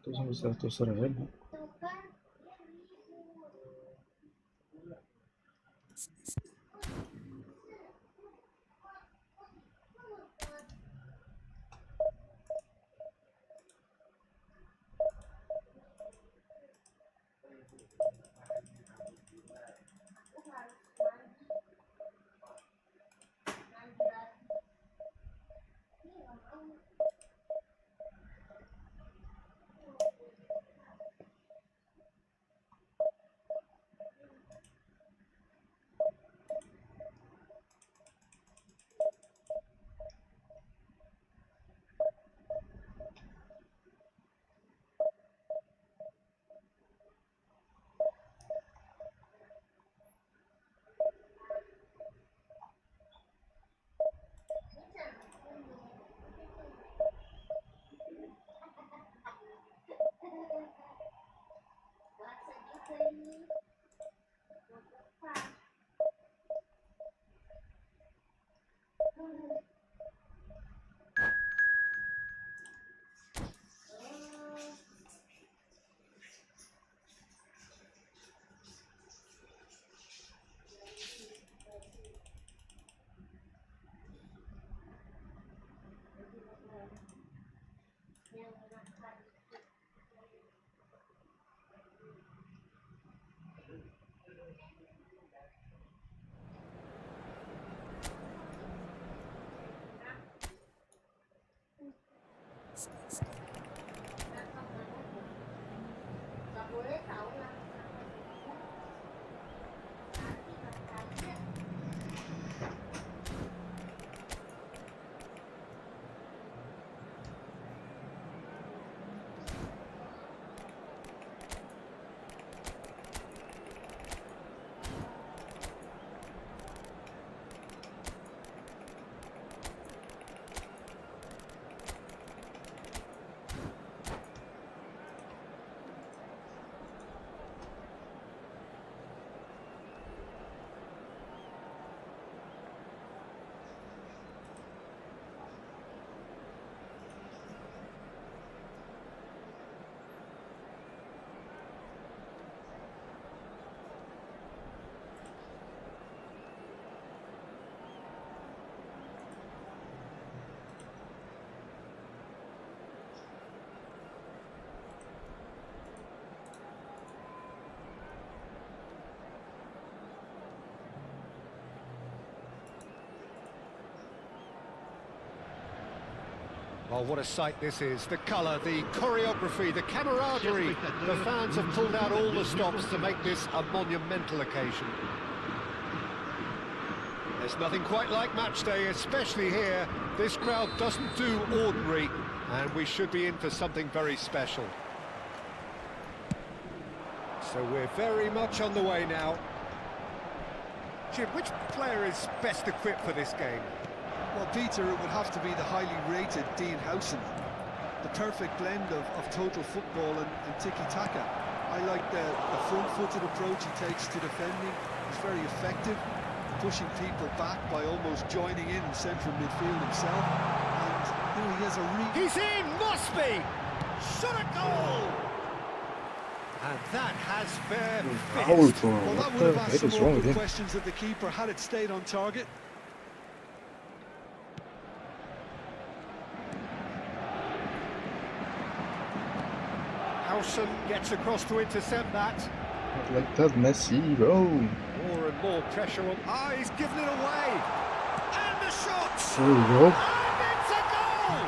Todos vão ser a terceira vez, né? Oh, what a sight this is. The colour, the choreography, the camaraderie. The fans have pulled out all the stops to make this a monumental occasion. There's nothing quite like match day, especially here. This crowd doesn't do ordinary, and we should be in for something very special. So we're very much on the way now. Jim, which player is best equipped for this game? Well, Peter, it would have to be the highly rated Dean Howson. The perfect blend of total football and tiki-taka. I like the front-footed approach he takes to defending. He's very effective, pushing people back by almost joining in central midfield himself. And he has a He's in! Must be! Shot a goal! And that has fair finished. Well, that would have asked some more good questions that the keeper had it stayed on target. Howson gets across to intercept that. Like that, Messi, oh! More and more pressure on. Ah, he's given it away! And the shot! There we go. And it's a goal!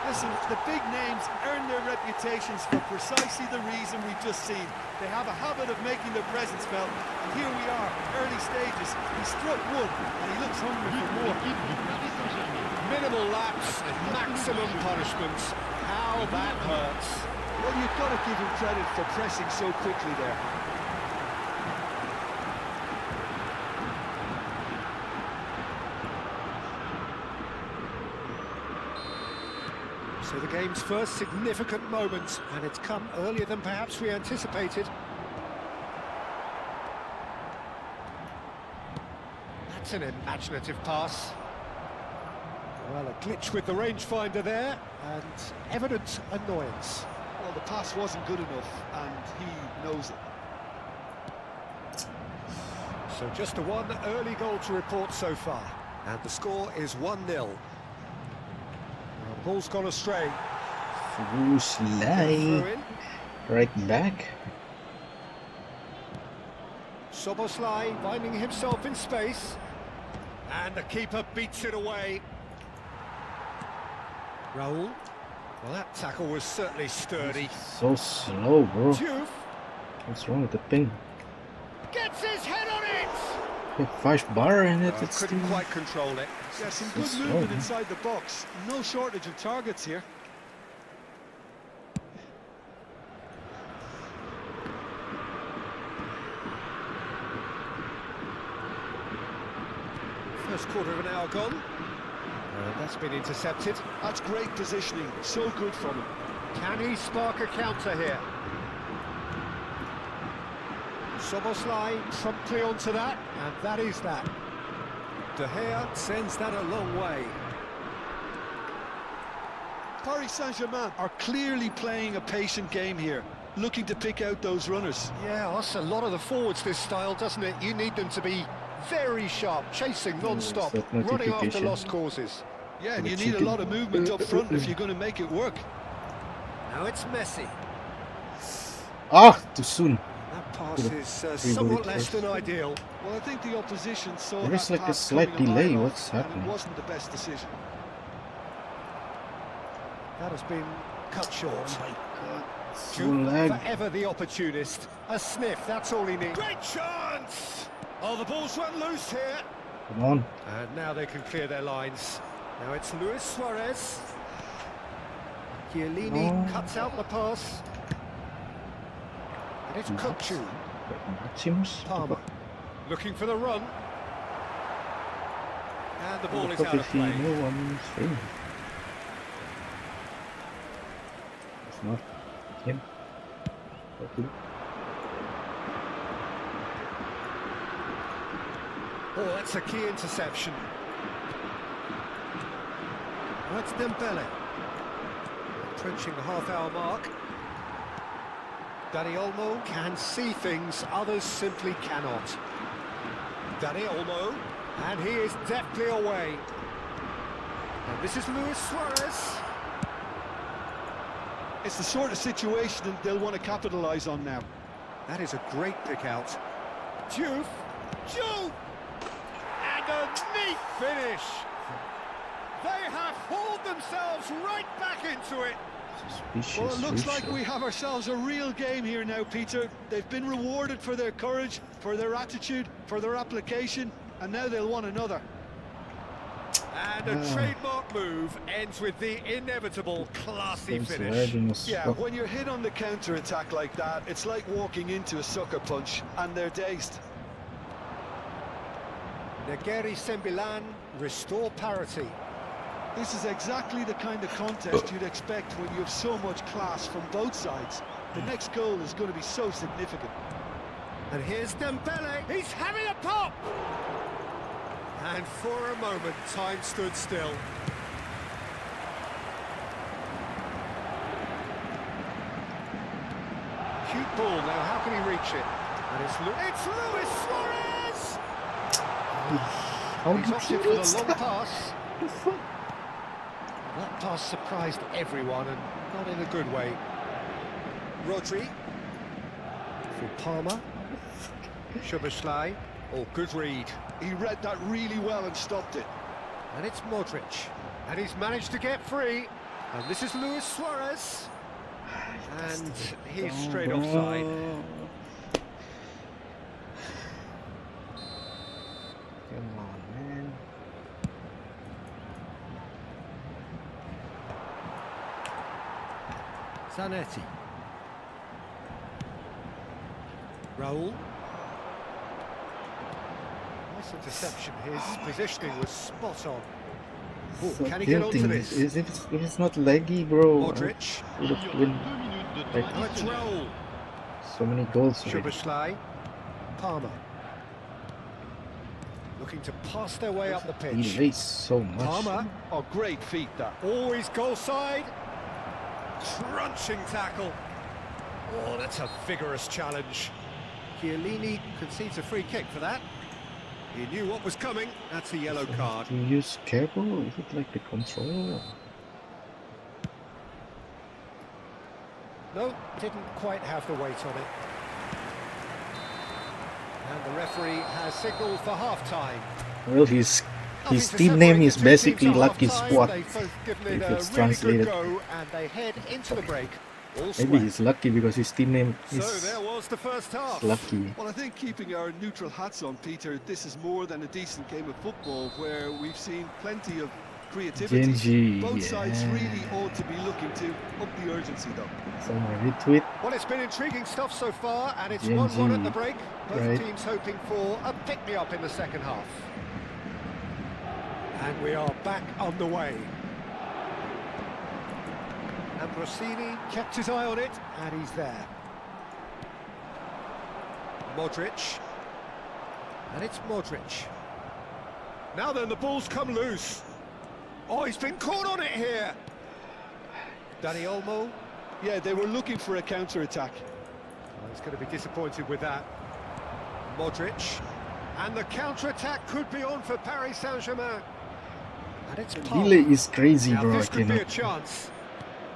Listen, the big names earn their reputations for precisely the reason we've just seen. They have a habit of making their presence felt, and here we are, early stages. He struck one, and he looks hungry for more. Minimal lapse, maximum punishments. How that hurts. Well, you've got to give him credit for pressing so quickly there. So the game's first significant moment, and it's come earlier than perhaps we anticipated. That's an imaginative pass. Well, a glitch with the rangefinder there, and evident annoyance. Well, the pass wasn't good enough, and he knows it. So just a one early goal to report so far. And the score is 1-0. Well, the ball's gone astray. Through Sly. Throw in. Right back. Szoboszlai finding himself in space. And the keeper beats it away. Raul. Well, that tackle was certainly sturdy. So slow, bro. Diouf What's wrong with the ping? gets his head on it! 5 bar in it. It's Couldn't still... quite control it. Yeah, some So good slow, movement man. inside the box. No shortage of targets here. First quarter of an hour gone. That's been intercepted. That's great positioning. So good from him. Can he spark a counter here? Szoboszlai promptly onto that, and that is that. De Gea sends that a long way. Paris Saint-Germain are clearly playing a patient game here, looking to pick out those runners. Yeah, that's a lot of the forwards, this style, doesn't it? You need them to be very sharp, chasing non-stop, that running after notification? lost causes. Yeah, and But you you need a can- lot of movement up front if you're going to make it work. Now it's Messi. Ah, too soon. That pass Could've is three somewhat bullet less first. than ideal. Well, I think the opposition saw There is that like a pass slight coming a mile delay, off, what's and happening? it wasn't the best decision. That has been cut short. So Diouf, lag. forever the opportunist. A sniff, that's all he needs. Great chance! Oh, the ball's run loose here. Come on. And now they can clear their lines. Now it's Luis Suarez. Chiellini No. cuts out the pass. And it's Kukçu. Maximus. Palmer looking for the run. And the ball is out of play. No one's free. It's not him. Okay. Oh, that's a key interception. That's Dembele. Approaching the half-hour mark. Dani Olmo can see things others simply cannot. Dani Olmo, and he is deftly away. And this is Luis Suarez. It's the sort of situation that they'll want to capitalise on now. That is a great pick out. Diouf. And a neat finish. They have hauled themselves right back into it. Suspicious. Well, it looks like Lucio. we have ourselves a real game here now, Peter. They've been rewarded for their courage, for their attitude, for their application, and now they'll want another. And a trademark move ends with the inevitable classy Seems finish. lagging as Yeah, fuck. when you're hit on the counter-attack like that, it's like walking into a sucker punch, and they're dazed. Negeri Sembilan restore parity. This is exactly the kind of contest you'd expect when you have so much class from both sides. The next goal is going to be so significant. And here's Dembele. He's having a pop. And for a moment, time stood still. Cute ball. Now, how can he reach it? And it's Luis Suarez. How He's did opted he for the reach long that? pass. That pass surprised everyone, and not in a good way. Rodri for Palmer. Szoboszlai. Oh, good read. He read that really well and stopped it. And it's Modric. And he's managed to get free. And this is Luis Suarez. And he's straight offside. Come on, man. Zanetti. Raul. Nice interception. His positioning was spot on. Oh, So can he get onto tempting. this? If it's not leggy, bro, Modric. I would have win. Now it's Raul. So many goals already. Szoboszlai. Palmer. Looking to pass their way up the He pitch. raised so much. Palmer. Oh, great feat that. Always goal side. crunching tackle. Oh, that's a vigorous challenge. Chiellini concedes a free kick for that. He knew what was coming. That's a yellow card. Do you use cable? Is it like the controller? No, didn't quite have the weight on it. And the referee has signalled for half-time. Well, his Nothing to team separate name the is two teams basically at Lucky half-time. Squad. They've both given it If a it's really translated. good go, and they head into the break. All Maybe sweat. he's lucky because his team name So is there was the first half. Lucky. Well, I think keeping our neutral hats on, Peter, this is more than a decent game of football where we've seen plenty of creativity. Genji, Both sides really yeah. ought to be looking to up the urgency, though. So I retweet. Well, it's been intriguing stuff so far, and it's GNG, 1-1 at the break. Both right. teams hoping for a pick-me-up in the second half. And we are back underway. Ambrosini kept his eye on it, and he's there. Modric. And it's Modric. Now then, the ball's come loose. Oh, he's been caught on it here. Dani Olmo. Yeah, they were looking for a counter-attack. Oh, he's going to be disappointed with that. Modric. And the counter-attack could be on for Paris Saint-Germain. And it's Palmer. Delay is crazy, Now bro. I this could be a cannot chance.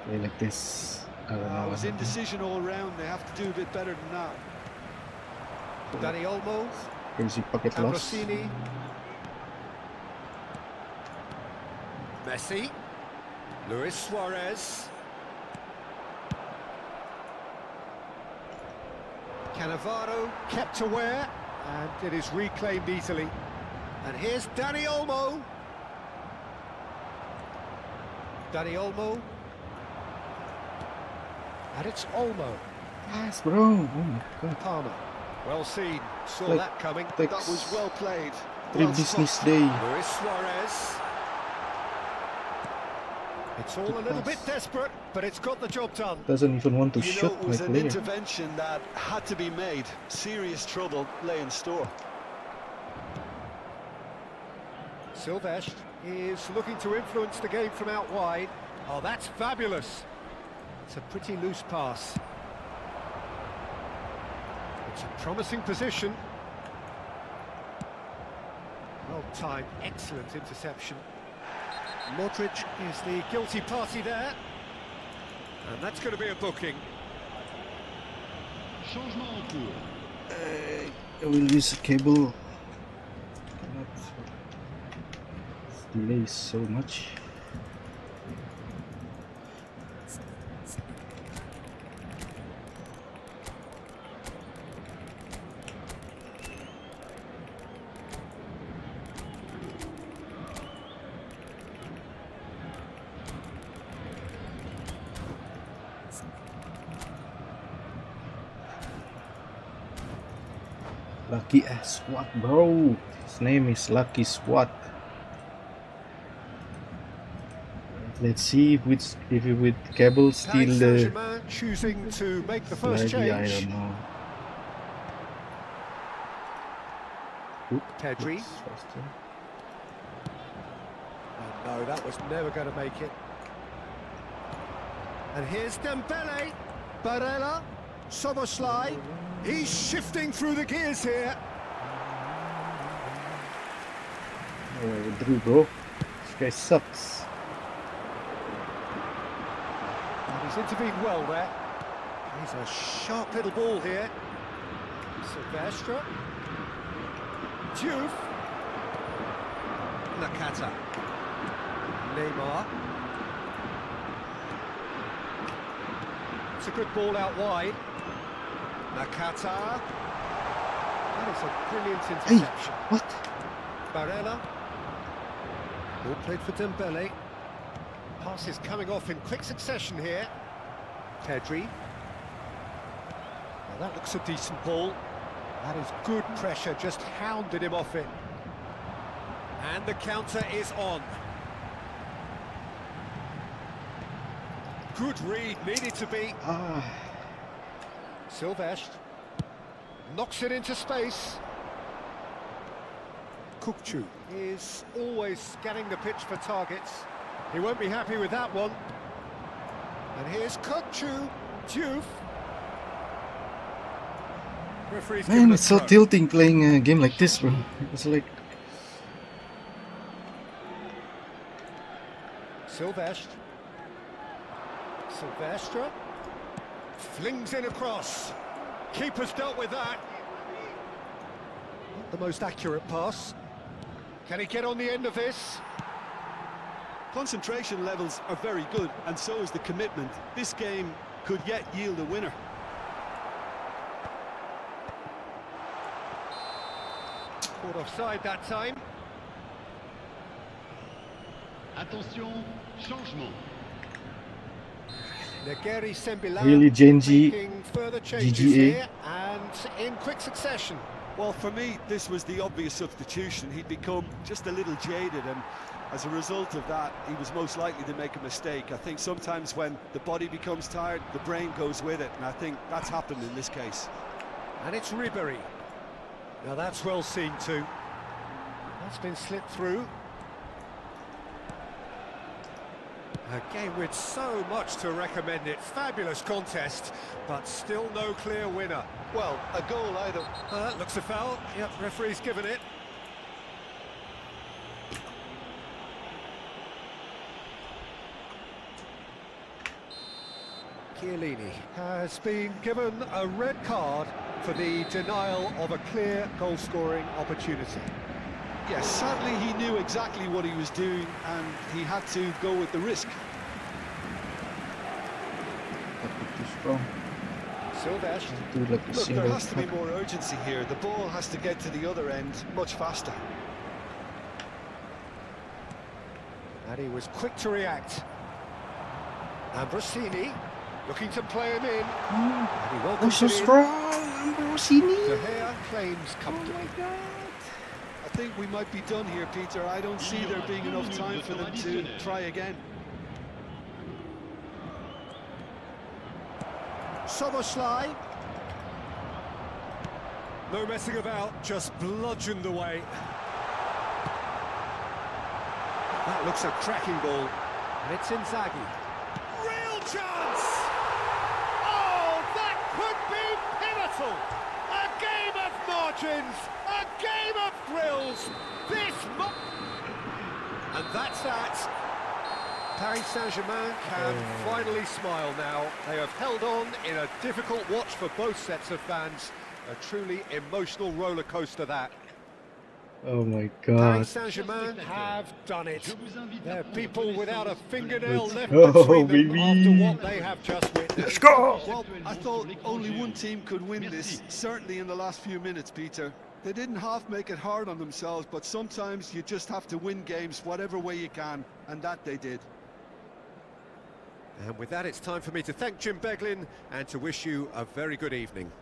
play like this. I don't know. It was indecision all round. They have to do a bit better than that. Dani Olmo. Crazy pocket loss. Ambrosini. Messi. Luis Suarez. Cannavaro kept aware, and it is reclaimed easily. And here's Dani Olmo. Dani Olmo. And it's Olmo. Yes, bro. Oh my god. Palmer. Well seen. Saw Like, that coming. like That was well played. three Well business spot. day. Luis Suarez. It's all a little bit desperate, but it's got the job done. Doesn't even want to You know, shoot it my was an player. intervention that had to be made. Serious trouble lay in store. Silvestre is looking to influence the game from out wide. Oh, that's fabulous. It's a pretty loose pass. It's a promising position. Well timed, excellent interception. Modric is the guilty party there. And that's going to be a booking. I will use a cable. Cannot delay so much. Lucky SWAT, bro. His name is Lucky SWAT. Let's see if with cable Paris still Saint-Germain choosing to make the first laggy, I change. don't know. Oop, Pedri. that's faster. Oh, no, that was never going to make it. And here's Dembele. Barella. Soboslai. He's shifting through the gears here. Drew, bro. This guy sucks. And he's intervened well there. He's a sharp little ball here. Silvestre. Diouf. Nakata. Neymar. It's a good ball out wide. Nakata. That is a brilliant Hey, interception. what? Barella. Ball played for Dembele. Passes coming off in quick succession here. Pedri. Now that looks a decent ball. That is good pressure, just hounded him off it. And the counter is on. Good read, needed to be. Ah, Silvestre knocks it into space. Kukçu is always scanning the pitch for targets. He won't be happy with that one. And here's Kukçu, Diouf. Referee's given Man, a it's so throw. tilting playing a game like this, bro. It's like, Silvestre. Silvestre. Flings in across. Keeper's dealt with that. Not the most accurate pass. Can he get on the end of this? Concentration levels are very good, and so is the commitment. This game could yet yield a winner. Caught offside that time. Attention, changement. Negeri Sembilan Really, Genji, making further changes GGA. here and in quick succession. Well, for me, this was the obvious substitution. He'd become just a little jaded, and as a result of that, he was most likely to make a mistake. I think sometimes when the body becomes tired, the brain goes with it, and I think that's happened in this case. And it's Ribéry. Now that's well seen too. That's been slipped through. A game with so much to recommend it. Fabulous contest, but still no clear winner. Well, a goal either. That looks a foul. Yep, referee's given it. Chiellini has been given a red card for the denial of a clear goal-scoring opportunity. Yes, sadly he knew exactly what he was doing, and he had to go with the risk. a bit too strong. Silvestre. Do like a Look, there single has to be attack. more urgency here. The ball has to get to the other end much faster. And he was quick to react. Ambrosini looking to play him in. And he I'm welcomes so it in. strong, Ambrosini. De Gea claims comfortably. I think we might be done here, Peter. I don't see there being enough time for them to try again. Soboslai. No messing about, just bludgeoned away. That looks a cracking ball. And it's Inzaghi. Real chance! Oh, that could be pivotal! A game of margins! A game of thrills! And that's that. Paris Saint-Germain can finally smile now. They have held on in a difficult watch for both sets of fans. A truly emotional roller coaster that. Oh my Paris god. Saint-Germain have done it. They're people without a fingernail left go, between them baby. after what they have just witnessed. Let's go! Well, I thought only one team could win this, certainly in the last few minutes, Peter. They didn't half make it hard on themselves, but sometimes you just have to win games whatever way you can, and that they did. And with that, it's time for me to thank Jim Beglin and to wish you a very good evening.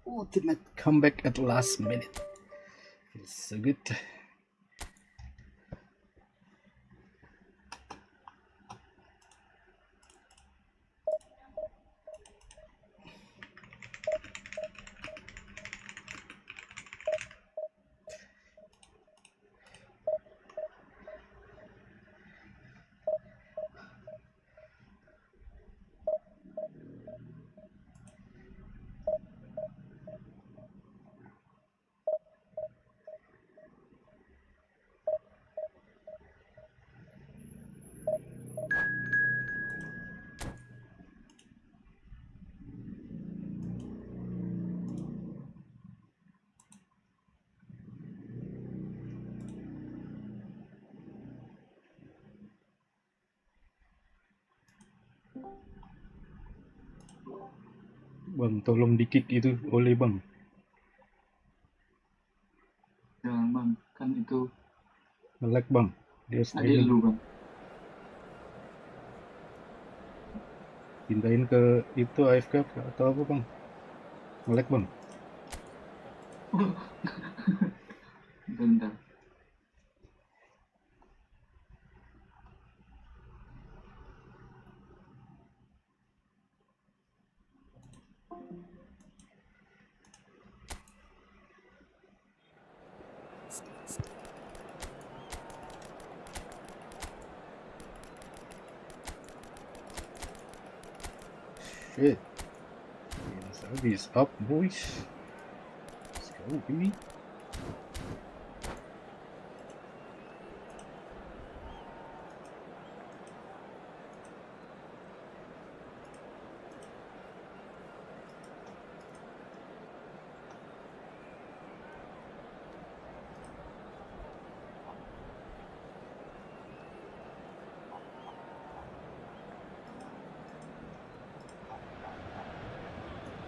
Ultimate comeback at last minute. Feels so good. Bang, tolong di-kick itu oleh bang. Jangan bang, kan itu Nge-lag bang. Dia adil streaming. lu bang. Pindahin ke itu AFK atau apa bang? Nge-lag bang. Bentar. Shit. Inzaghi is up, boys. Let's go, baby.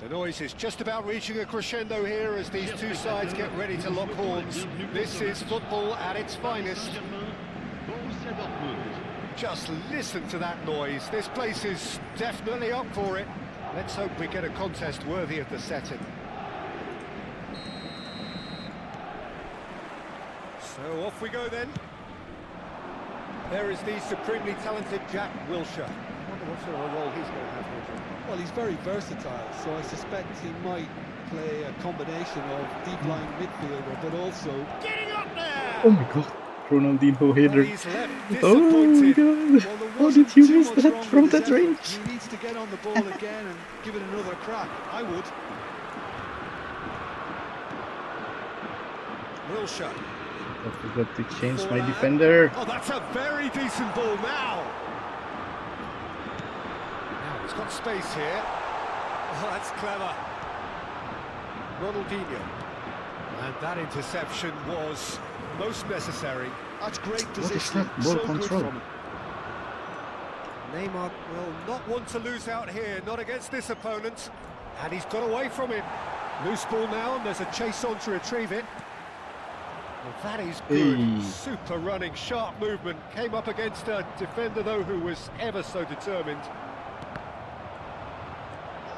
The noise is just about reaching a crescendo here as these two sides get ready to lock horns. This is football at its finest. Borussia Dortmund. Just listen to that noise. This place is definitely up for it. Let's hope we get a contest worthy of the setting. So off we go then. There is the supremely talented Jack Wilshere. I wonder what sort of a role he's going to have here. Well, he's very versatile, so I suspect he might play a combination of deep-lying midfielder, but also... Getting up there! Oh my god. Ronaldinho Well, header. he's left Oh my disappointed. god. Well, there How wasn't did you too miss much that wrong from with his that effort. range? He needs to get on the ball again and give it another crack. I would. Wilshere. I forgot to change my defender. Oh, that's a very decent ball now. Now he's got space here. Oh, that's clever. Ronaldinho. And that interception was most necessary. That's great What is position. that? Ball So good control. from him. Neymar will not want to lose out here, not against this opponent. And he's got away from him. Loose ball now, and there's a chase on to retrieve it. Well, that is good. Hey. Super running, sharp movement. Came up against a defender, though, who was ever so determined.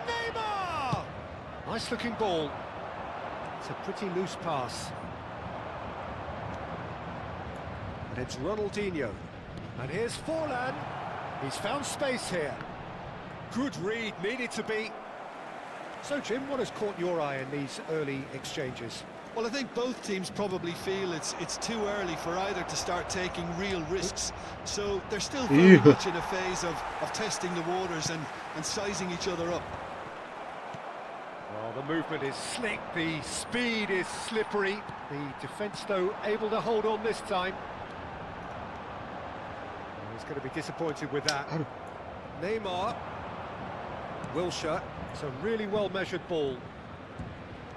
Neymar! Nice looking ball. It's a pretty loose pass. And it's Ronaldinho. And here's Forlan. He's found space here. Good read, needed to be. So, Jim, what has caught your eye in these early exchanges? Well, I think both teams probably feel it's too early for either to start taking real risks. So they're still very Ew. much in a phase of testing the waters and sizing each other up. Well, the movement is slick, the speed is slippery. The defence, though, able to hold on this time. Well, he's going to be disappointed with that. Ow. Neymar. Wilshere. It's a really well-measured ball.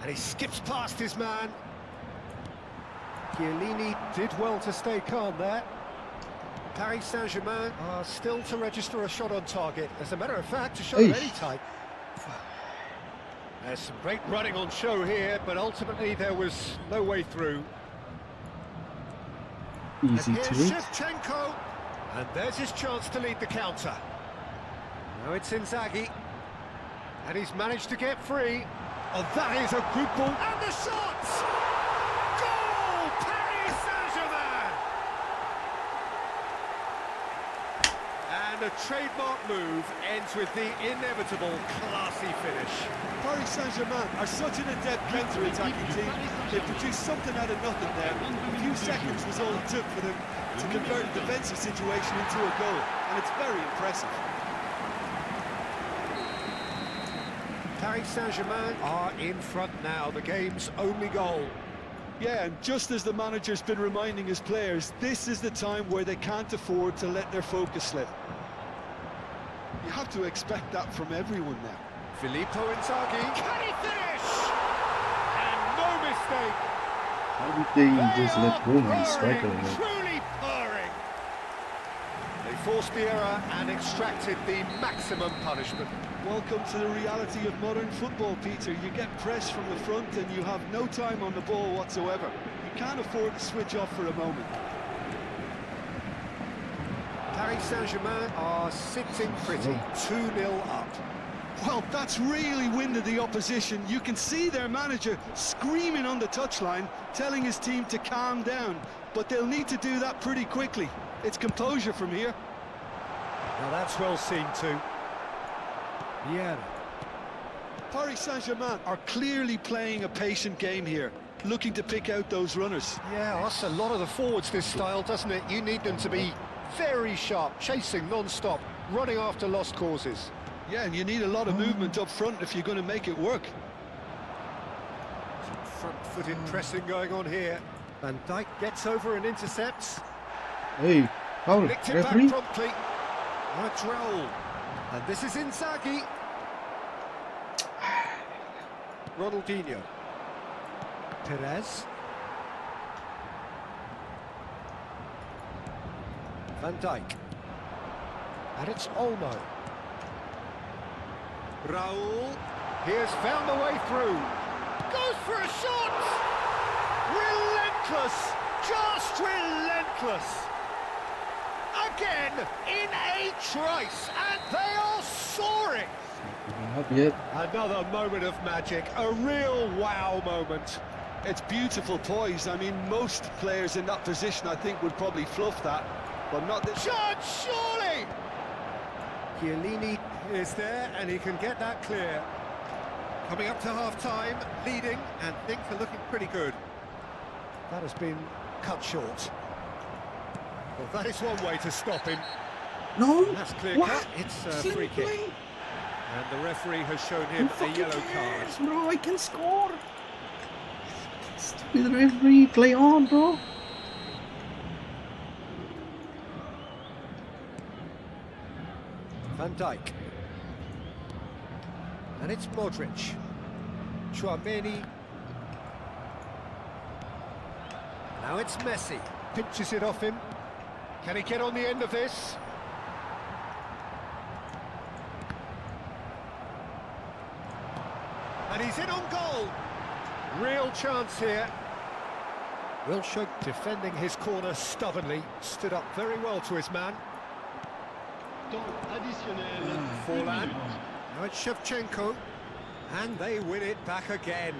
And he skips past his man. Chiellini did well to stay calm there. Paris Saint-Germain are still to register a shot on target. As a matter of fact, a shot of Hey. any type. There's some great running on show here, but ultimately there was no way through. Easy And here's to read. Shevchenko. And there's his chance to lead the counter. Now it's Inzaghi. And he's managed to get free. Oh, that is a good ball. And the shot! Goal! Paris Saint-Germain! And a trademark move ends with the inevitable classy finish. Paris Saint-Germain are such an adept counter-attacking team. They produced something out of nothing there. A few seconds was all it took for them to convert a defensive situation into a goal, and it's very impressive. Paris Saint-Germain are in front now, the game's only goal. Yeah, and just as the manager's been reminding his players, this is the time where they can't afford to let their focus slip. You have to expect that from everyone now. Filippo Inzaghi. Can he finish? And no mistake. How did they just let go of the striker? Purring, truly purring. They forced the error and extracted the maximum punishment. Welcome to the reality of modern football, Peter. You get pressed from the front and you have no time on the ball whatsoever. You can't afford to switch off for a moment. Paris Saint-Germain are sitting pretty, 2-0 up. Well, that's really winded the opposition. You can see their manager screaming on the touchline, telling his team to calm down. But they'll need to do that pretty quickly. It's composure from here. Now that's well seen too. Yeah. Paris Saint-Germain are clearly playing a patient game here, looking to pick out those runners. Yeah, that's a lot of the forwards, this style, doesn't it? You need them to be very sharp, chasing non-stop, running after lost causes. Yeah, and you need a lot of movement up front if you're going to make it work. Some front-footed pressing going on here. Van Dijk gets over and intercepts. Hey, foul, Nicked it back referee. promptly. A Raul. And this is Inzaghi. Ronaldinho. Perez. Van Dijk. And it's Olmo. Raul. He has found the way through. Goes for a shot! Relentless! Just relentless! Again, in a trice, and they are soaring! Not yet. Another moment of magic, a real wow moment. It's beautiful poise. I mean, most players in that position, I think, would probably fluff that, but not this. Chance, surely! Chiellini is there, and he can get that clear. Coming up to half-time, leading, and things are looking pretty good. That has been cut short. Well, that is one way to stop him. No. That's clear What? cut. It's a Still free kick. playing? And the referee has shown him Who a fucking yellow card. cares, bro? I can score. Stupid referee, play on, bro. Van Dijk. And it's Modric. Tchouameni. Now it's Messi. Pinches it off him. Can he get on the end of this? And he's in on goal. Real chance here. Wilshere defending his corner stubbornly. Stood up very well to his man. Temps additionnel. Forlan. Now it's Shevchenko. And they win it back again.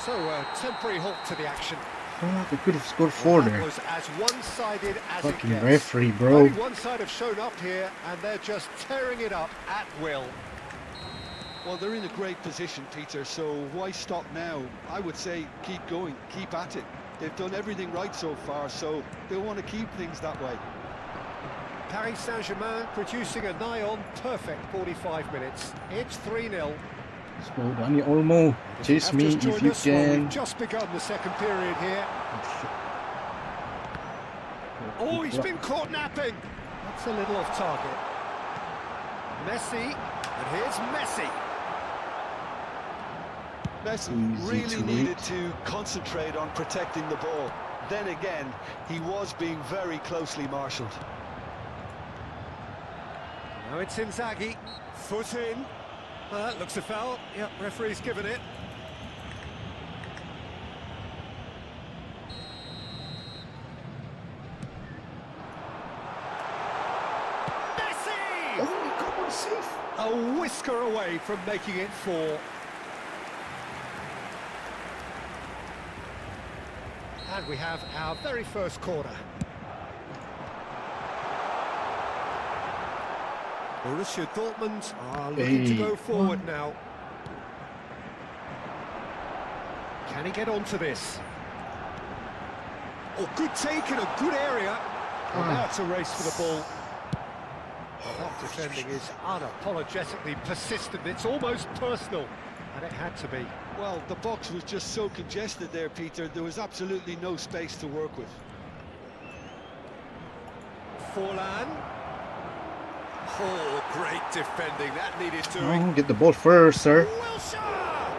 So a temporary halt to the action. Oh, they could have scored 4 That there. was as one-sided as Fucking it gets. referee, bro. Only one side have shown up here, and they're just tearing it up at will. Well, they're in a great position, Peter, so why stop now? I would say keep going, keep at it. They've done everything right so far, so they'll want to keep things that way. Paris Saint-Germain producing a nigh-on perfect 45 minutes. It's 3-0. So, Dani Olmo, chase me if you Well, can. we've just begun the second period here. Oh, he's been caught napping. That's a little off target. Messi, and here's Messi. Messi Easy really to needed read. to concentrate on protecting the ball. Then again, he was being very closely marshalled. Now it's Inzaghi, foot in. Well, that looks a foul. Yep, referee's given it. Messi! Oh, come on, safe. A whisker away from making it 4. And we have our very first corner. Borussia Dortmund are looking to Hey. go forward now. Can he get onto this? Oh, good take in a good area. And now it's a race for the ball. Well, that defending is unapologetically persistent. It's almost personal. And it had to be. Well, the box was just so congested there, Peter. There was absolutely no space to work with. Forlan. Oh, great defending. That needed doing. Oh, get the ball first, sir. Wilshere!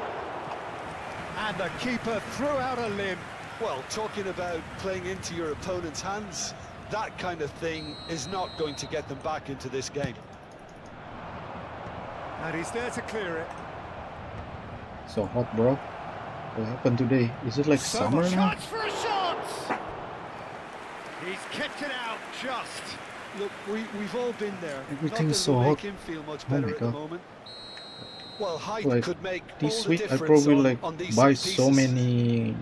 And the keeper threw out a limb. Well, talking about playing into your opponent's hands, that kind of thing is not going to get them back into this game. And he's there to clear it. So hot, bro. What happened today? Is it like So summer much now? chance for a shot! He's kept it out just. Look, we've all been there. Everything's Nothing will so make hot. him feel much Oh my better at the God. moment. Well, height Like could make this all the week, I difference probably on, like on these buy set so pieces. many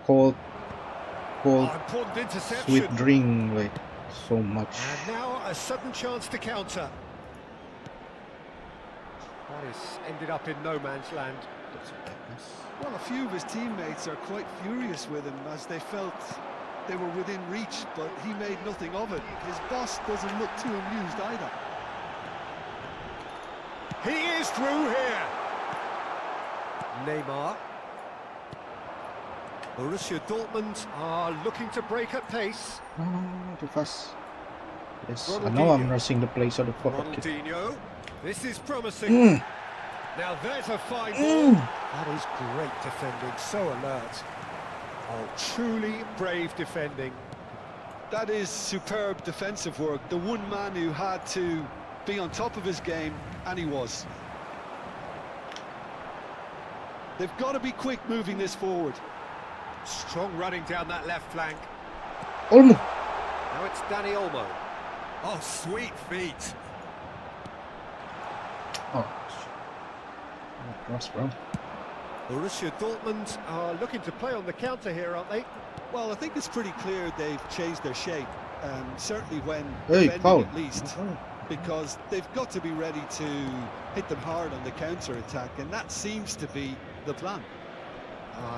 cold Important interception. sweet drink, like so much. And now a sudden chance to counter. That has ended up in no man's land. Well, a few of his teammates are quite furious with him as they felt they were within reach, but he made nothing of it. His boss doesn't look too amused either. He is through here. Neymar. Borussia Dortmund are looking to break at pace. No, too fast. Yes, I Ronaldinho. know I'm rushing the place of the pocket kid. Ronaldinho. This is promising. Mm. Now there's a fine ball. Mm. That is great defending, so alert. Oh, truly brave defending. That is superb defensive work. The one man who had to be on top of his game, and he was. They've got to be quick moving this forward. Strong running down that left flank. Olmo. Now it's Danny Olmo. Oh, sweet feet. Oh, cross, bro. Borussia Dortmund are looking to play on the counter here, aren't they? Well, I think it's pretty clear they've changed their shape, certainly when Hey, defending foul. at least, because they've got to be ready to hit them hard on the counter-attack, and that seems to be the plan.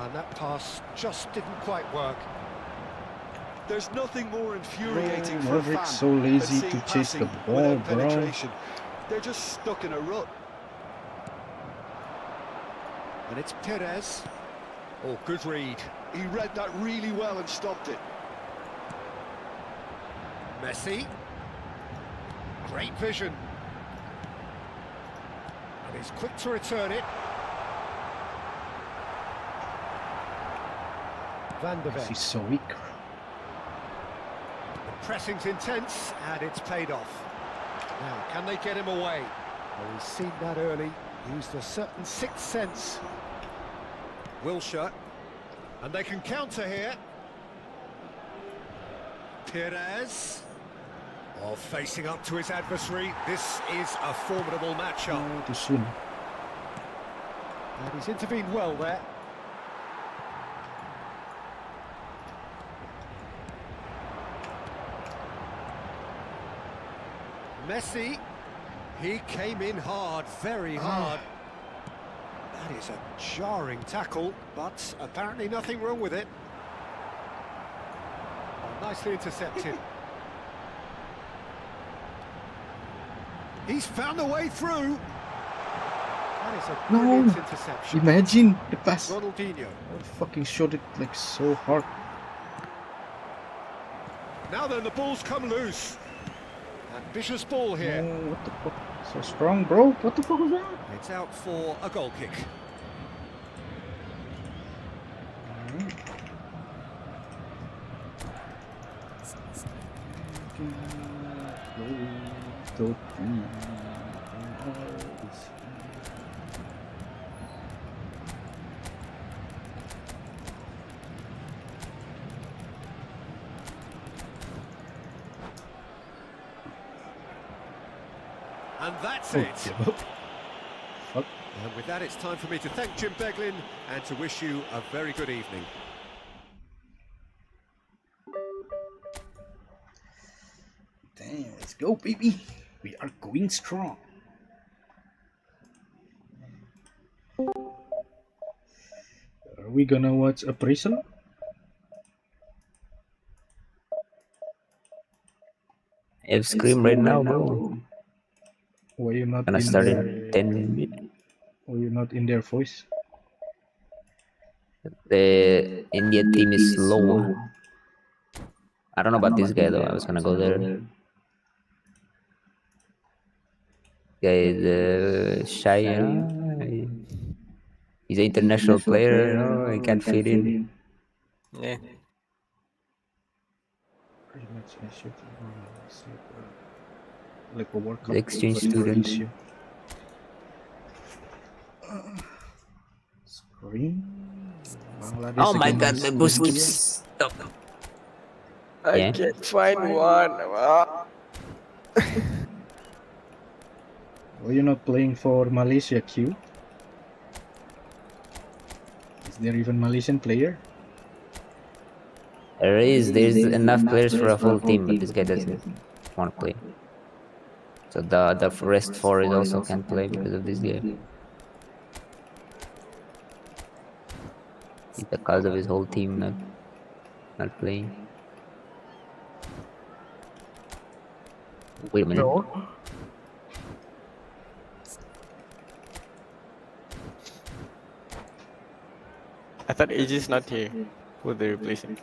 And that pass just didn't quite work. There's nothing more infuriating for a fan Modric's so lazy than to seeing chase the passing ball, without bro. penetration. They're just stuck in a rut. And it's Perez. Oh, good read. He read that really well and stopped it. Messi. Great vision. And he's quick to return it. Van de Beek. He's so weak. The pressing's intense, and it's paid off. Now, can they get him away? Well, we've seen that early. Used a certain sixth sense. Wilshere. And they can counter here. Perez. Oh, facing up to his adversary. This is a formidable matchup. Oh, too soon. And he's intervened well there. Messi, he came in hard, very hard. That is a jarring tackle, but apparently nothing wrong with it. Oh, nicely intercepted. He's found a way through. That is a No. brilliant interception. Imagine the pass. Ronaldinho. I fucking shot it like so hard. Now then, the ball's come loose. Ambitious ball here. Oh, what the fuck? So strong, bro. What the fuck was that? It's out for a goal kick. And that's it. Fuck. And with that, it's time for me to thank Jim Beglin and to wish you a very good evening. Damn, let's go, baby. We are going strong. Are we gonna watch Appraisal? I have Scream right now, bro. Why you not Gonna in start their, in 10 minutes. why you not in their voice? The India team is low. I don't know about this guy though. I was gonna go there. Guy is shy, you know? He's an international player, you know? He can't fit in. Yeah. I should like a World Cup. The exchange but for student. Asia. Screen. Bangladesh Oh my god, against my boost India. keeps stop. I Yeah. can't find one. Why you not playing for Malaysia, Q? Is there even Malaysian player? There's enough players for a full team, but this guy doesn't want to play. So the rest four is also can't play because of this game. It's the cause of his whole team not playing. Wait a minute. No. I thought AJ is not here. Who they replacing?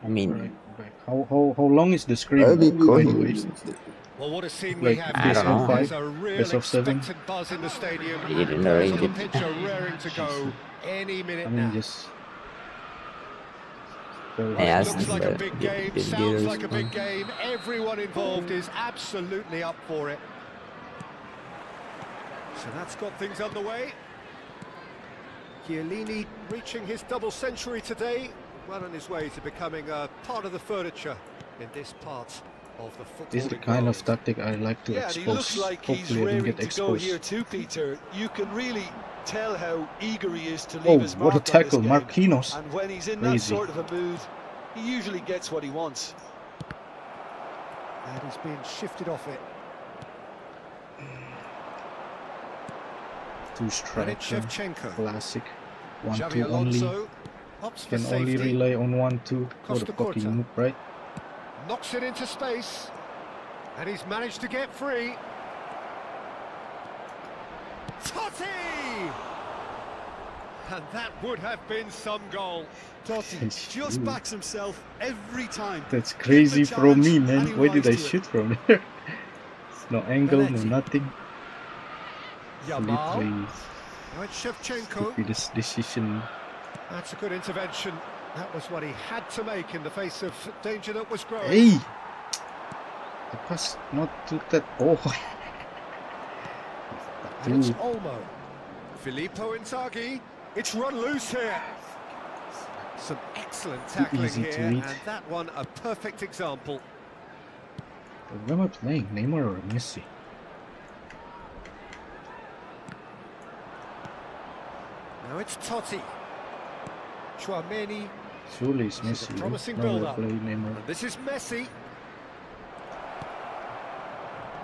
I mean- Right, back. How long is the screen? By the way? Well, what a scene we Like have I here. don't know. There's a real Best of seven? expectant buzz in the stadium. He didn't Players arrange on the it. pitch are raring to go any minute I mean, now. just. I asked Looks him, like a but big he game, didn't sounds give like a us big one. game. Everyone involved is absolutely up for it. So that's got things underway. Chiellini reaching his double century today, well on his way to becoming a part of the furniture in this part of the football. This is the kind of tactic I like to Yeah, and he expose. looks like he's Hopefully, I don't raring get to go exposed. here too, Peter. You can really tell how eager he is to leave Oh, his what mark a on this tackle, game. Marquinhos. And when he's in that Crazy. sort of a mood, he usually gets what he wants. And he's been shifted off it. Two And striker, it's Shevchenko. classic. Xavi 1-2 only. Alonso opts for Can only safety. rely on 1-2. What a Costa fucking Curta. noob, right? Knocks it into space. And he's managed to get free. Totti! And that would have been some goal. Totti just Shoot. backs himself every time. That's Give crazy the from me, challenge and man. he Why did I rises to it. shoot from there? It's no angle, no Benetti. nothing. Yamal. Please. Now it's Shevchenko. Stupidest decision. That's a good intervention. That was what he had to make in the face of danger that was growing. Hey! The pass not to that. Oh! And it's Dude. Olmo. Filippo Inzaghi. It's run loose here. Some excellent tackling easy here, to read. and that one a perfect example. Who am I playing? Neymar or Messi? Now it's Totti. Chouameni. Surely it's This is a Messi. promising right? No, build-up. I play Neymar. And this is Messi.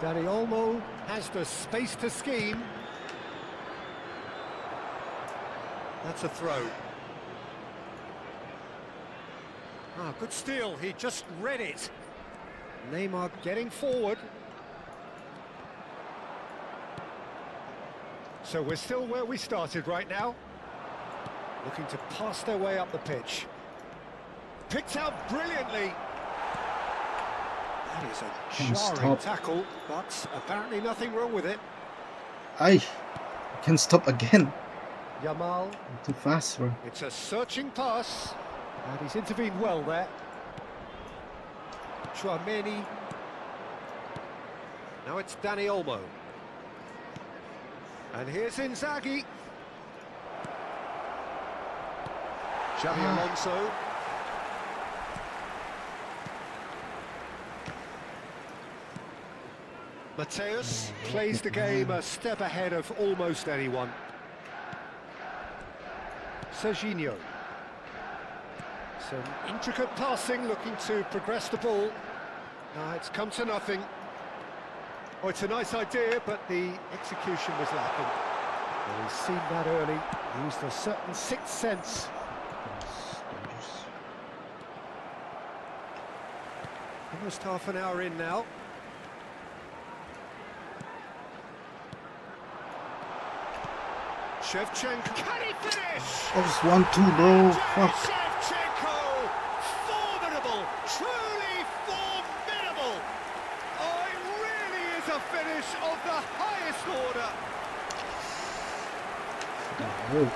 Dani Olmo has the space to scheme. That's a throw. Ah, good steal. He just read it. Neymar getting forward. So we're still where we started right now. Looking to pass their way up the pitch. Picked out brilliantly. That is a Can't jarring stop. tackle, but apparently nothing wrong with it. I can stop again. Yamal, Too fast, bro. it's a searching pass. And he's intervened well there. Chouameni. Now it's Dani Olmo. And here's Inzaghi. Xavi Alonso. Mateus plays the game a step ahead of almost anyone. Serginho. Some intricate passing, looking to progress the ball. It's come to nothing. Oh, it's a nice idea, but the execution was lacking. Well, he's seen that early, used a certain sixth sense. Almost half an hour in now. Shevchenko, can he finish? That was 1-2, bro. Fuck. Shevchenko, formidable, truly formidable. Oh, it really is a finish of the highest order. Oh.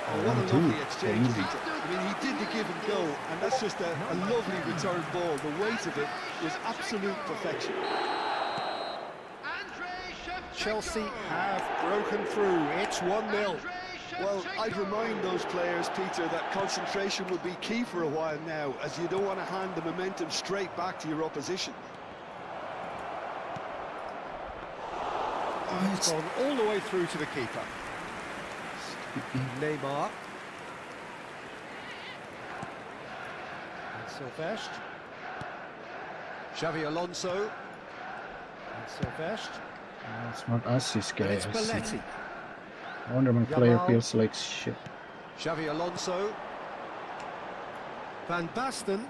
What a 1-2. lovely exchange, Easy. Peter. I mean, he did the give and go, and that's just a lovely return ball. The weight of it was absolute perfection. Chelsea have broken through. It's 1-0. Well, I'd remind those players, Peter, that concentration will be key for a while now, as you don't want to hand the momentum straight back to your opposition. Oh, It's gone all the way through to the keeper. Neymar. And Silvestre. Xavi Alonso. And Silvestre. it's not us, this guy. And it's Belletti. I wonder my player Yamal. feels like shit. Xavi Alonso. Van Basten.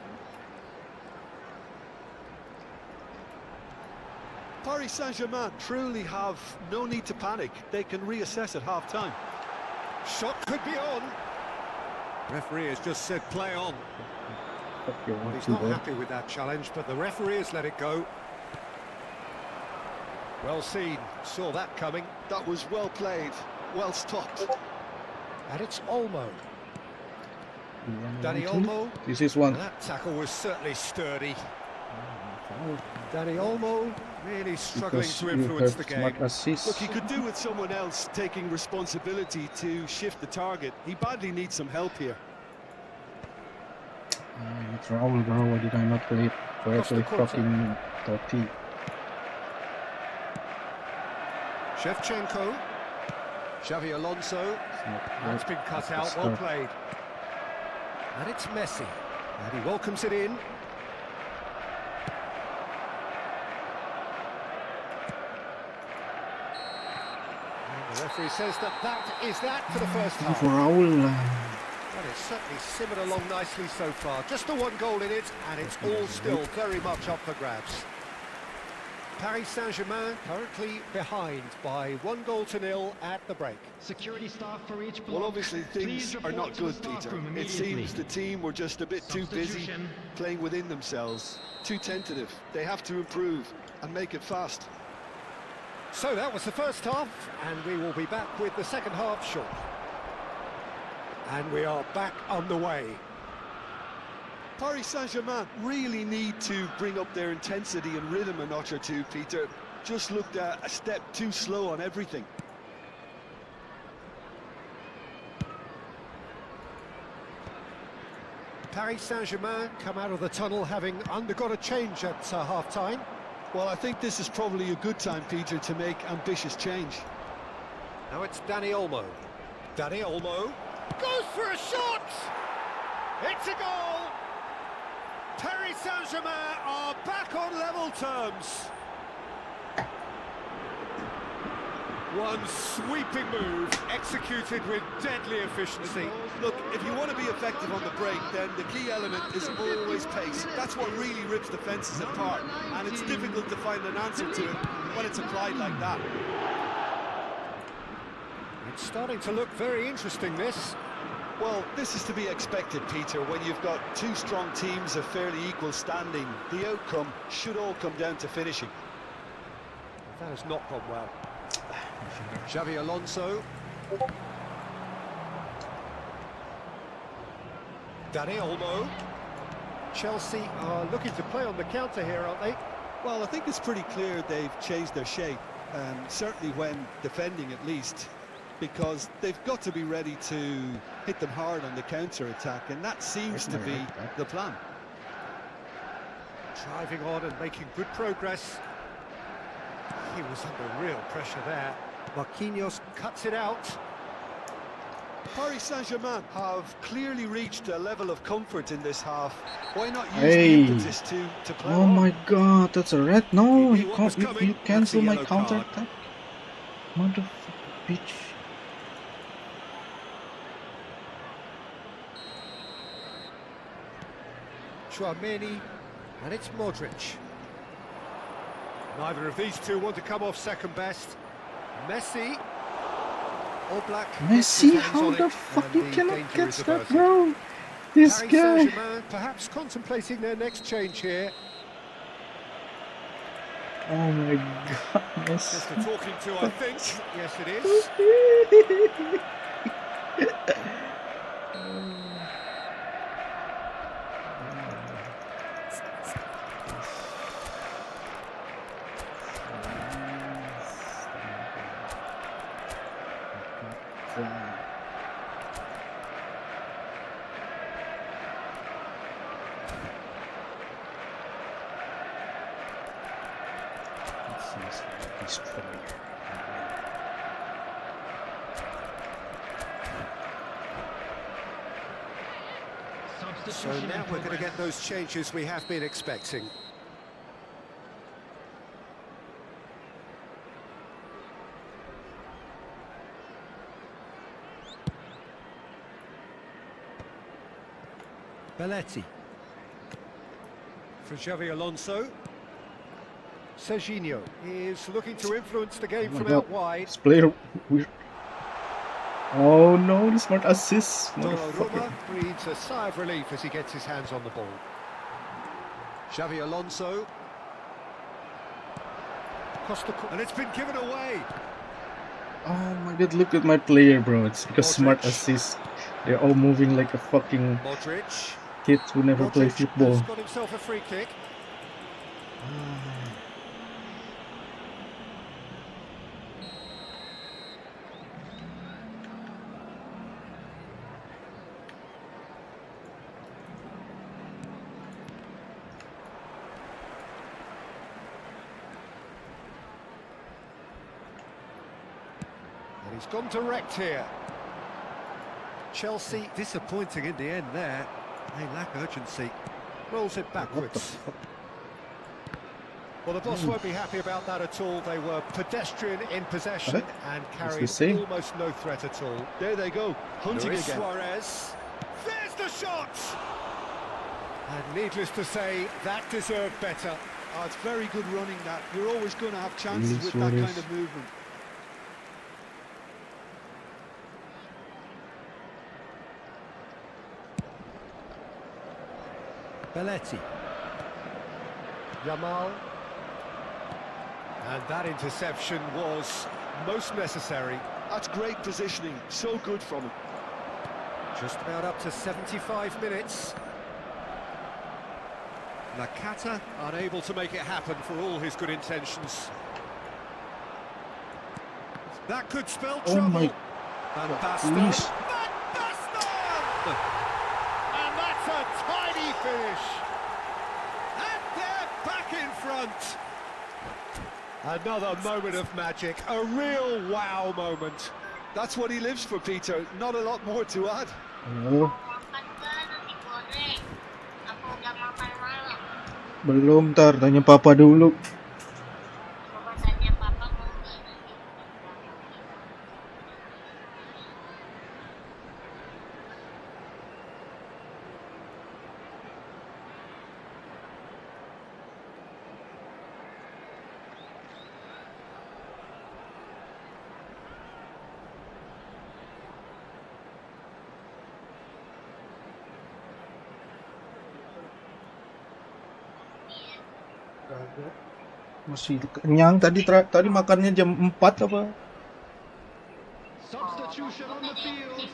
Paris Saint-Germain truly have no need to panic. They can reassess at half-time. Shot could be on. Referee has just said play on. Fuck your He's 1-2 not goal. happy with that challenge, but the referee has let it go. Well seen, saw that coming. That was well played, well stopped. And it's Olmo. Dani 1-2. Olmo. This is one. And that tackle was certainly sturdy. Foul. Dani Olmo really struggling Because to you influence have the game. smart assist. Look, he could do with someone else taking responsibility to shift the target. He badly needs some help here. It's Raul, bro. Why did I not play correctly? Costa Fucking Totti. Shevchenko. Xavi Alonso. That's been cut out, well played. And it's Messi. And he welcomes it in. And the referee says that is that for the first For half. Raul. Well, it's certainly simmered along nicely so far. Just the one goal in it, and it's all still very much up for grabs. Paris Saint-Germain currently behind by 1-0 at the break. Security staff for each block. Well, obviously things Please are report not to the good, staff Peter. room It immediately. seems the team were just a bit too busy Substitution. playing within themselves. Too tentative. They have to improve and make it fast. So that was the first half, and we will be back with the second half shortly. And we are back on the way. Paris Saint-Germain really need to bring up their intensity and rhythm a notch or two, Peter. Just looked a step too slow on everything. Paris Saint-Germain come out of the tunnel having undergone a change at half-time. Well, I think this is probably a good time, Peter, to make ambitious change. Now it's Dani Olmo. Dani Olmo goes for a shot! It's a goal! Paris Saint-Germain are back on level terms. One sweeping move, executed with deadly efficiency. Look, if you want to be effective on the break, then the key element is always pace. That's what really rips defences apart, and it's difficult to find an answer to it when it's applied like that. It's starting to look very interesting, this. Well, this is to be expected, Peter, when you've got two strong teams of fairly equal standing. The outcome should all come down to finishing. That has not gone well. Xavi Alonso. Dani Olmo. Chelsea are looking to play on the counter here, aren't they? Well, I think it's pretty clear they've changed their shape, certainly when defending at least, because they've got to be ready to hit them hard on the counter-attack, and that seems to be the plan. Driving on and making good progress. He was under real pressure there. Marquinhos cuts it out. Paris Saint-Germain have clearly reached a level of comfort in this half. Why not use Hey. the impetus to play Oh on? my god, that's a red. No, He you knew what can't. was coming. You cancel That's a my yellow card. counter-attack. Motherfucker, bitch. Tchouameni, and it's Modric. Neither of these two want to come off second best. Messi. Oblak. Messi, gets his hands how on the it, fuck and you the cannot danger catch is that, averted. bro? This Paris guy. Saint-Germain perhaps contemplating their next change here. Oh my god, Just Messi. a talking to, I think. Yes, it is. fine. It seems like destroyer. So Substitution now in we're going to progress. get those changes we have been expecting. Belletti. For Xavi Alonso. Serginho is looking to influence the game Oh my from God. out wide. This player. Oh no, the smart assist. Donnarumma Motherfucker. breathes a sigh of relief as he gets his hands on the ball. Xavi Alonso. And it's been given away. Oh my God, look at my player, bro. It's because smart Modric. assist. They're all moving like a fucking Modric. kids who never play Modric has football. got himself a free kick. And he's gone direct here. Chelsea disappointing in the end there. They lack urgency. Rolls it What the backwards. fuck? Well, the boss won't be happy about that at all. They were pedestrian in possession What? and What's carried this saying? almost no threat at all. There they go, hunting Luis again. Suarez. There's the shot! And needless to say, that deserved better. Oh, it's very good running that. You're always going to have chances Luis with that kind Suarez. of movement. Belletti. Yamal. And that interception was most necessary. That's great positioning, so good from him. Just about up to 75 minutes. Nakata unable to make it happen for all his good intentions. That could spell Oh trouble. my Van God, Basten. please. Van Basten! And that's a tidy finish. And they're back in front. Another moment of magic, a real wow moment. That's what he lives for, Peter. Not a lot more to add. Oh, belum, tar. Tanya papa dulu. Masih kenyang tadi tadi makannya jam 4 apa? Substitution on the field.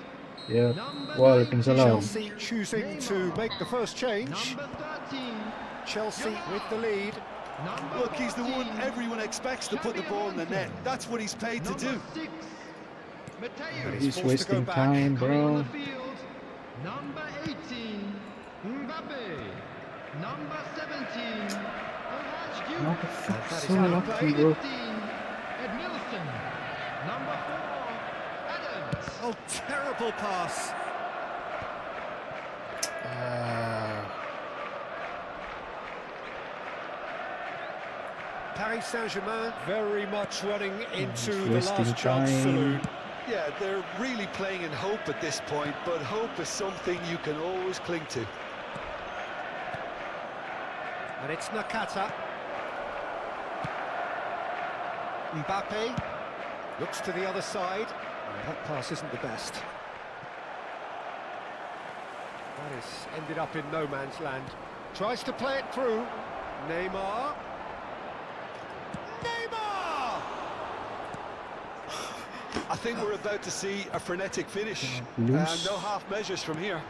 Ya. Number Waalaikumsalam. Chelsea choosing to make the first change. Number 13. Chelsea with the lead. Number Look, he's the one 14. everyone expects to put the ball in the net. That's what he's paid to do. Number 6. Mateo. He's forced to go wasting back. time, Coming on bro. the field. Number 18. Mbappe. Number 17. Motherfucker, That is so out of lucky, play. bro. 15. Edmilson. Number 4. Adams. Oh, terrible pass. Paris Saint-Germain very much running into the wasting last chance time. saloon. Yeah, they're really playing in hope at this point, but hope is something you can always cling to. And it's Nakata. Mbappe looks to the other side. That pass isn't the best. That has ended up in no man's land. Tries to play it through. Neymar. Neymar! I think we're about to see a frenetic finish. Loose. No half measures from here.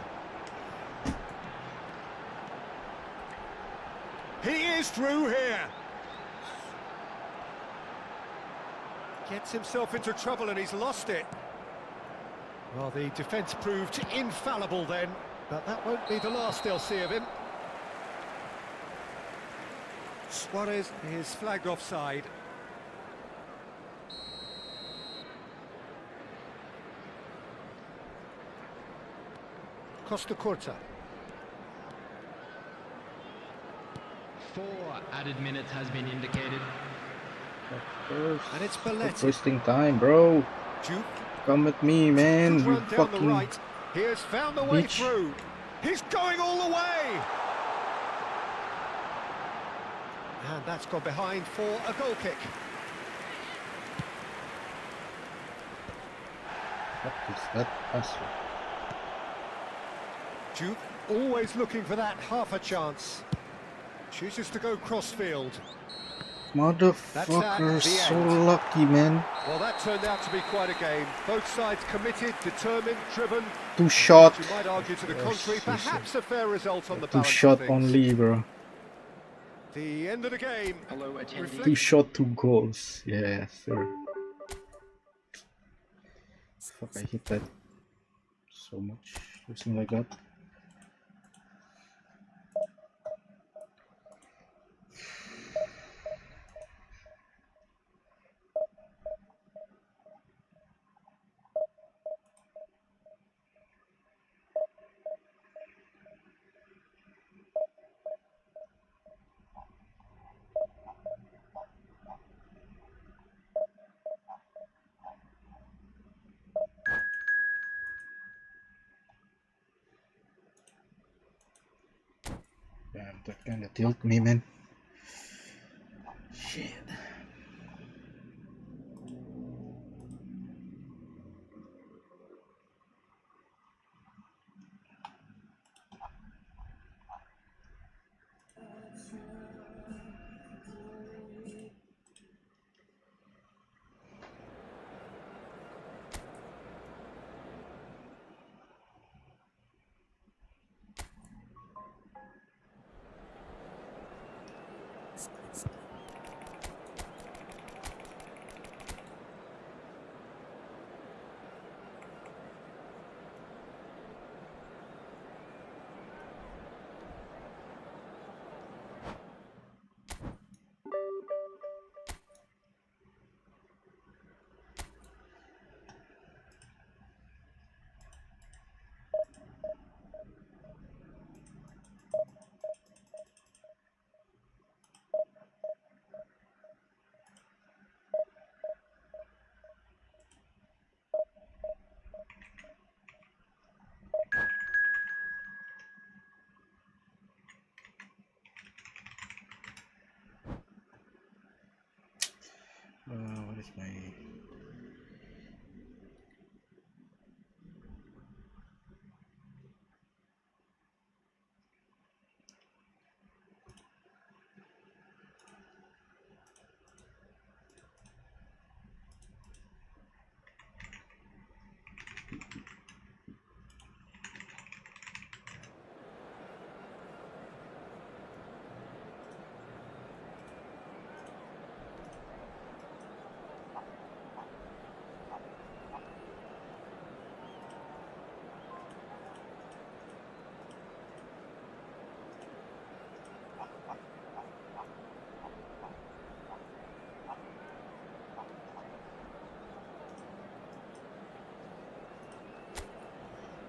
He is through here. Gets himself into trouble and he's lost it. Well, the defence proved infallible then, but that won't be the last they'll see of him. Suarez is flagged offside. Costa Curta. 4 added minutes has been indicated. Of course. And it's Stop Belletti. wasting time, bro. Duke. Come with me, man. Good You run down the fucking right. He has found the way bitch. through. He's going all the way. And that's gone behind for a goal kick. What is that asshole? Duke always looking for that half a chance. Chooses to go crossfield. Motherfucker, the so end. lucky, man. Well, that turned out to be quite a game. Both sides committed, determined, driven. Two shot. You might argue to the Yes, contrary. yes, yes. Perhaps a fair result on the Two balance shot of things. only, bro. The end of the game. Two shot, 2 goals. Yeah, sir. Fuck, I hit that so much. Something like that. Damn, that kinda tilt me, man. Shit. What is my...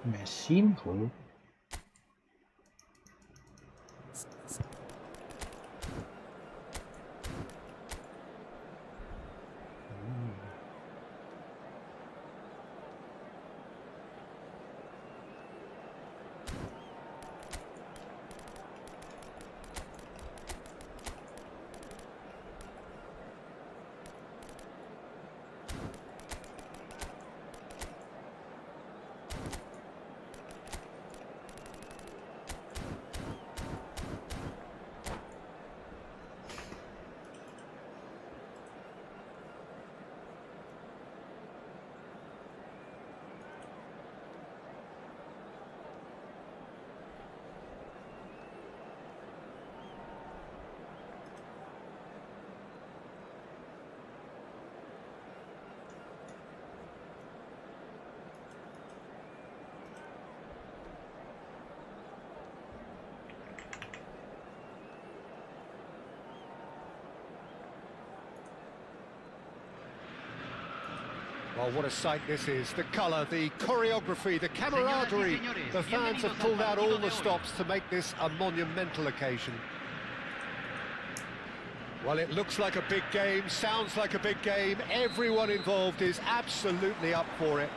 Machine hole? Well, what a sight this is. The colour, the choreography, the camaraderie. The fans have pulled out all the stops to make this a monumental occasion. Well, it looks like a big game, sounds like a big game. Everyone involved is absolutely up for it.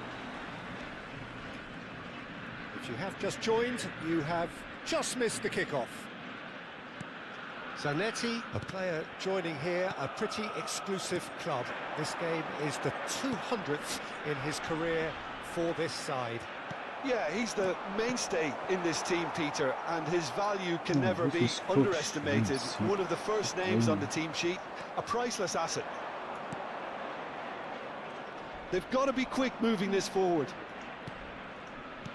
If you have just joined, you have just missed the kickoff. Zanetti, a player joining here, a pretty exclusive club. This game is the 200th in his career for this side. Yeah, he's the mainstay in this team, Peter, and his value can Oh, never this be is coach. underestimated. Yes. One of the first names on the team sheet, a priceless asset. They've got to be quick moving this forward.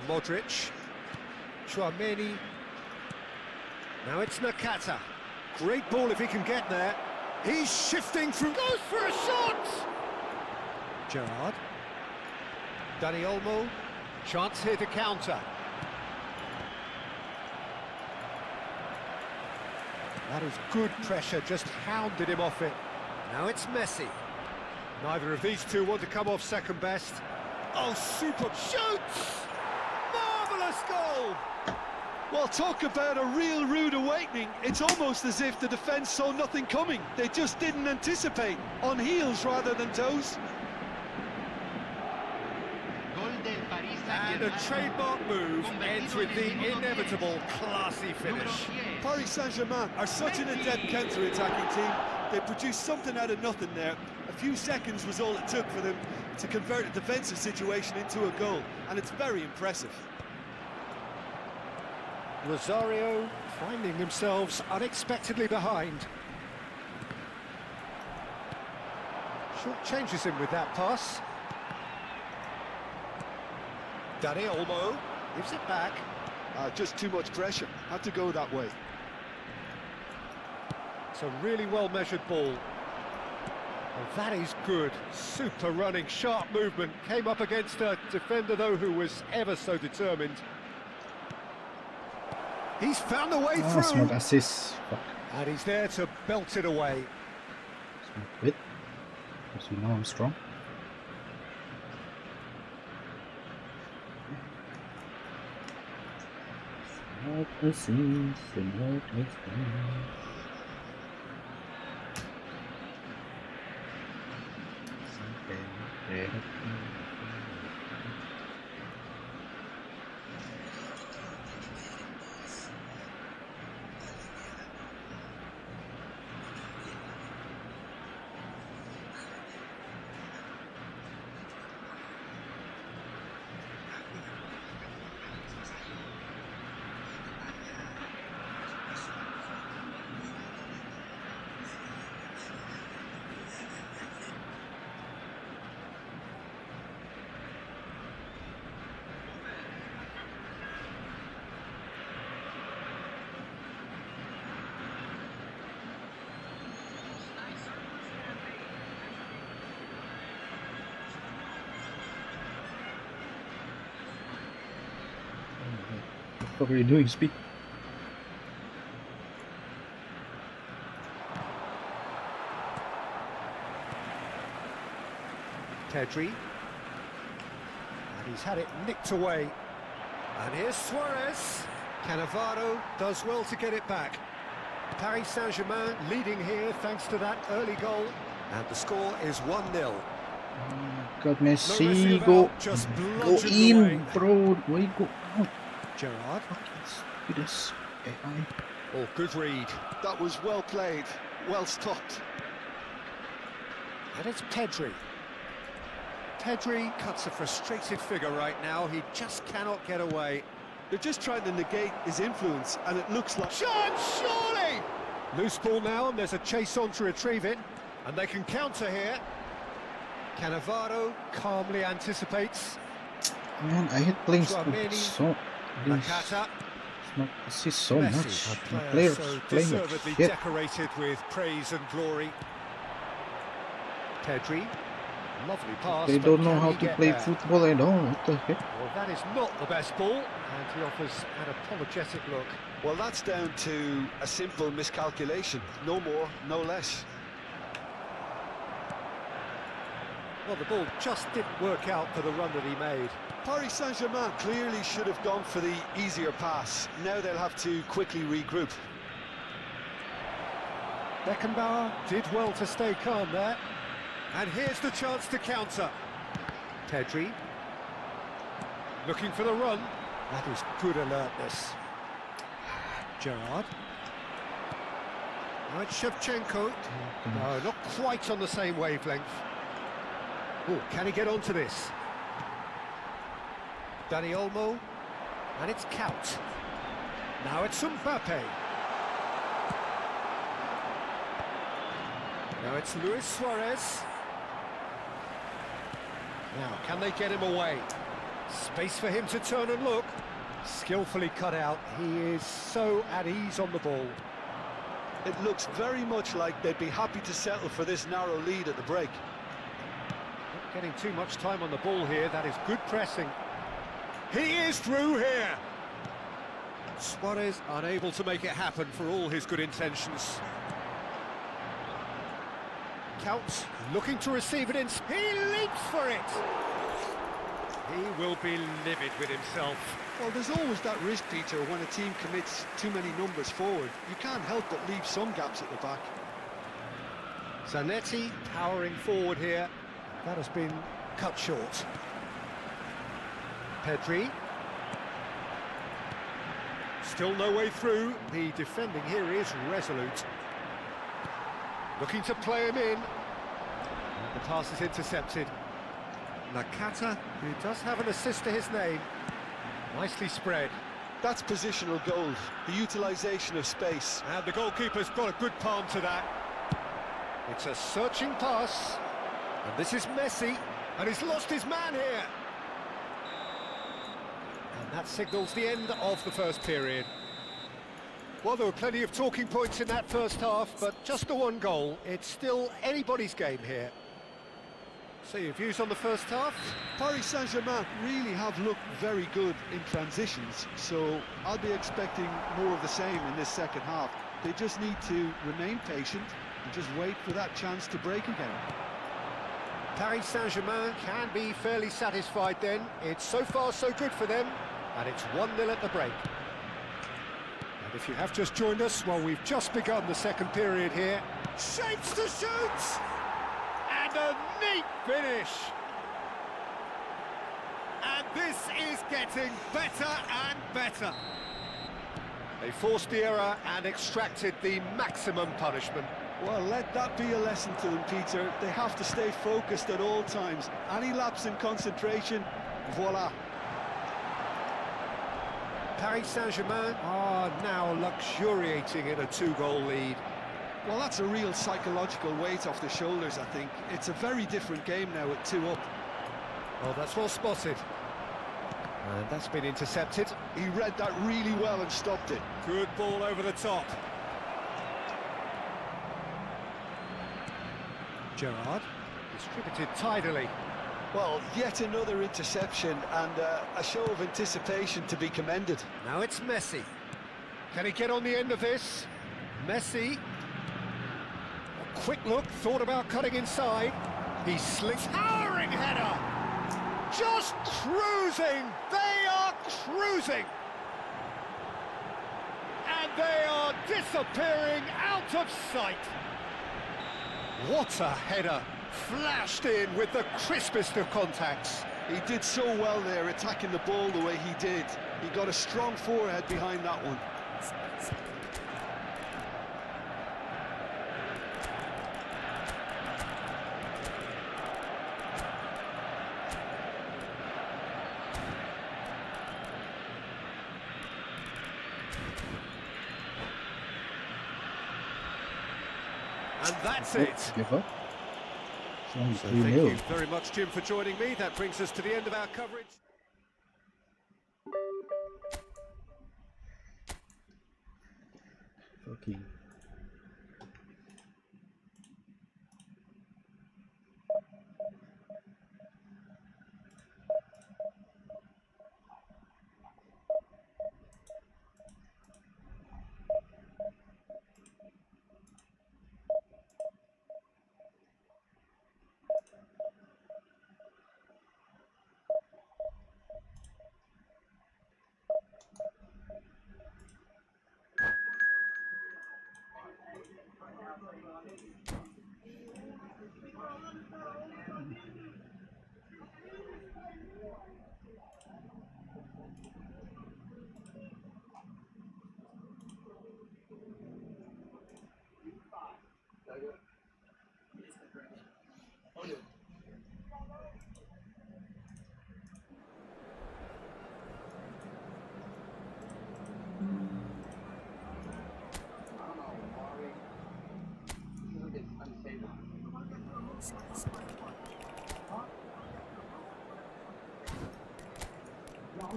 Modric, Tchouaméni. Now it's Nakata. Great ball if he can get there. He's shifting through. Goes for a shot! Gerrard. Dani Olmo. Chance here to counter. That is good pressure, just hounded him off it. Now it's Messi. Neither of these two want to come off second best. Oh, super shoots! Marvellous goal! Well, talk about a real rude awakening. It's almost as if the defence saw nothing coming. They just didn't anticipate. On heels rather than toes. And a trademark move ends with the inevitable classy finish. Paris Saint-Germain are such an adept counter-attacking team. They produced something out of nothing there. A few seconds was all it took for them to convert a defensive situation into a goal, and it's very impressive. Rosario finding themselves unexpectedly behind. Short changes him with that pass. Dani Olmo gives it back. Just too much pressure. Had to go that way. It's a really well-measured ball. Well, that is good. Super running, sharp movement. Came up against a defender, though, who was ever so determined. He's found a way Ah, through. smart assist. Fuck. And he's there to belt it away. Smart quit. Because you know I'm strong. Smart assist. Smart assist. What are you doing? Speak. Pedri. And he's had it nicked away. And here's Suarez. Cannavaro does well to get it back. Paris Saint-Germain leading here thanks to that early goal. And the score is 1-0. God, Messi, messing go, about, just go bludgeoned in, away. bro. Where you go? Oh, Gerrard. do this. AI. Oh, good read. That was well played, well stopped. And it's Pedri. Pedri cuts a frustrated figure right now. He just cannot get away. They're just trying to negate his influence, and it looks like... Chance, surely! Loose ball now, and there's a chase on to retrieve it. And they can counter here. Cannavaro calmly anticipates. Man, I hate playing Tchouaméni. so. Nakata. This is so Messi, much. a My player players so playing like deservedly shit. decorated with praise and glory. Pedri. Lovely pass. They but don't know can how he to get play there? football at all. What the heck? Well, that is not the best ball, and he offers an apologetic look. Well, that's down to a simple miscalculation. No more, no less. Well, the ball just didn't work out for the run that he made. Paris Saint-Germain clearly should have gone for the easier pass. Now they'll have to quickly regroup. Beckenbauer did well to stay calm there. And here's the chance to counter. Pedri. Looking for the run. That is good alertness. Gerrard. Right, Shevchenko. No, not quite on the same wavelength. Oh, can he get onto this? Dani Olmo. And it's Kaut. Now it's Mbappe. Now it's Luis Suarez. Now, can they get him away? Space for him to turn and look. Skillfully cut out. He is so at ease on the ball. It looks very much like they'd be happy to settle for this narrow lead at the break. Not getting too much time on the ball here. That is good pressing. He is through here. Suarez unable to make it happen for all his good intentions. Kaut looking to receive it in. He leaps for it. He will be livid with himself. Well, there's always that risk, Peter, when a team commits too many numbers forward. You can't help but leave some gaps at the back. Zanetti powering forward here. That has been cut short. Pedri. Still no way through. The defending here is resolute. Looking to play him in. And the pass is intercepted. Nakata, who does have an assist to his name. Nicely spread. That's positional gold, the utilisation of space. And the goalkeeper's got a good palm to that. It's a searching pass. And this is Messi. And he's lost his man here. And that signals the end of the first period. Well, there were plenty of talking points in that first half, but just the one goal. It's still anybody's game here. So your views on the first half? Paris Saint-Germain really have looked very good in transitions, so I'll be expecting more of the same in this second half. They just need to remain patient and just wait for that chance to break again. Paris Saint-Germain can be fairly satisfied then. It's so far so good for them, and it's 1-0 at the break. And if you have just joined us, well, we've just begun the second period here. Shapes to shoot! And a neat finish! And this is getting better and better. They forced the error and extracted the maximum punishment. Well, let that be a lesson to them, Peter. They have to stay focused at all times. Any lapse in concentration, voila. Paris Saint-Germain are now luxuriating in a 2-goal lead. Well, that's a real psychological weight off the shoulders, I think. It's a very different game now at 2 up. Oh, that's well spotted. And that's been intercepted. He read that really well and stopped it. Good ball over the top. Gerrard, distributed tidily. Well, yet another interception and a show of anticipation to be commended. Now it's Messi. Can he get on the end of this? Messi. A quick look, thought about cutting inside. He slings. Towering header! Just cruising! They are cruising! And they are disappearing out of sight. What a header! Flashed in with the crispest of contacts. He did so well there, attacking the ball the way he did. He got a strong forehead behind that one. And that's it. Give up. It's only So 3 thank 0. you very much, Jim, for joining me. That brings us to the end of our coverage. Fucking.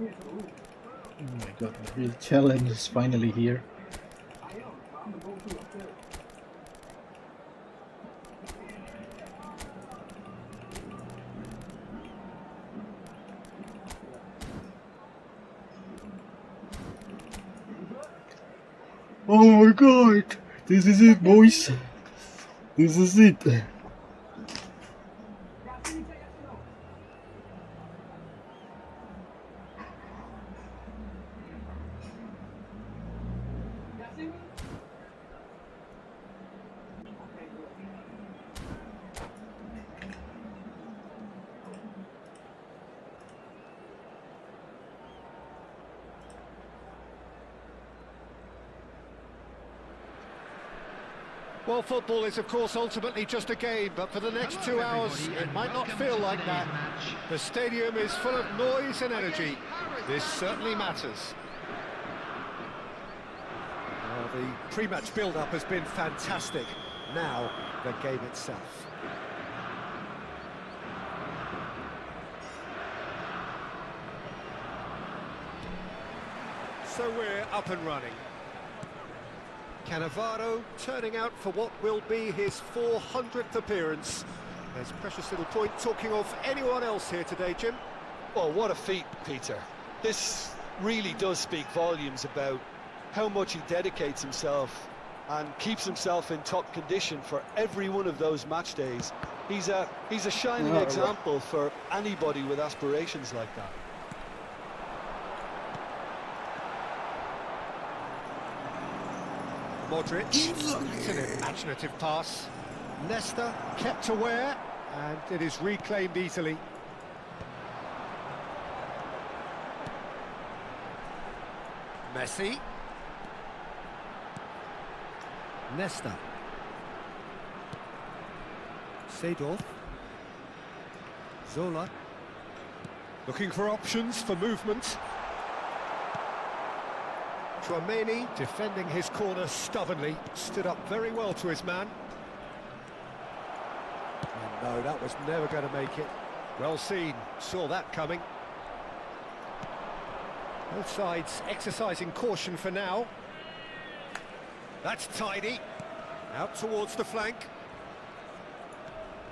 Oh my god, the real challenge is finally here. Oh my god! This is it, boys! This is it! Well, football is, of course, ultimately just a game, but for the next 2 hours, it might not feel like that. The stadium is full of noise and energy. This certainly matters. Well, the pre-match build-up has been fantastic. Now, the game itself. So we're up and running. Cannavaro turning out for what will be his 400th appearance. There's precious little point talking of anyone else here today, Jim. Well, what a feat, Peter. This really does speak volumes about how much he dedicates himself and keeps himself in top condition for every one of those match days. He's a shining example for anybody with aspirations like that. Modric, it's an imaginative pass. Leicester kept aware, and it is reclaimed easily. Messi. Leicester. Seedorf. Zola. Looking for options for movement. Tchouaméni defending his corner stubbornly, stood up very well to his man. And no, that was never going to make it. Well seen, saw that coming. Both sides exercising caution for now. That's tidy. Out towards the flank.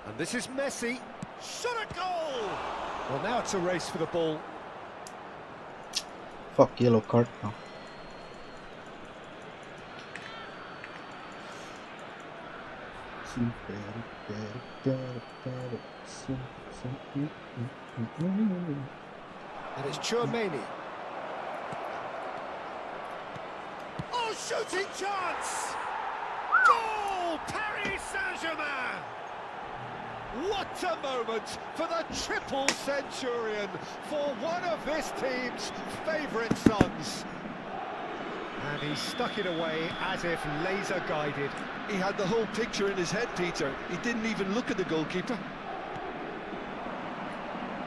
And this is Messi. Shot a goal! Well, now it's a race for the ball. Fuck, yellow card now. And it's Tchouaméni. Oh, shooting chance! Goal! Paris Saint-Germain! What a moment for the triple centurion, for one of this team's favourite sons. And he stuck it away as if laser-guided. He had the whole picture in his head, Peter. He didn't even look at the goalkeeper.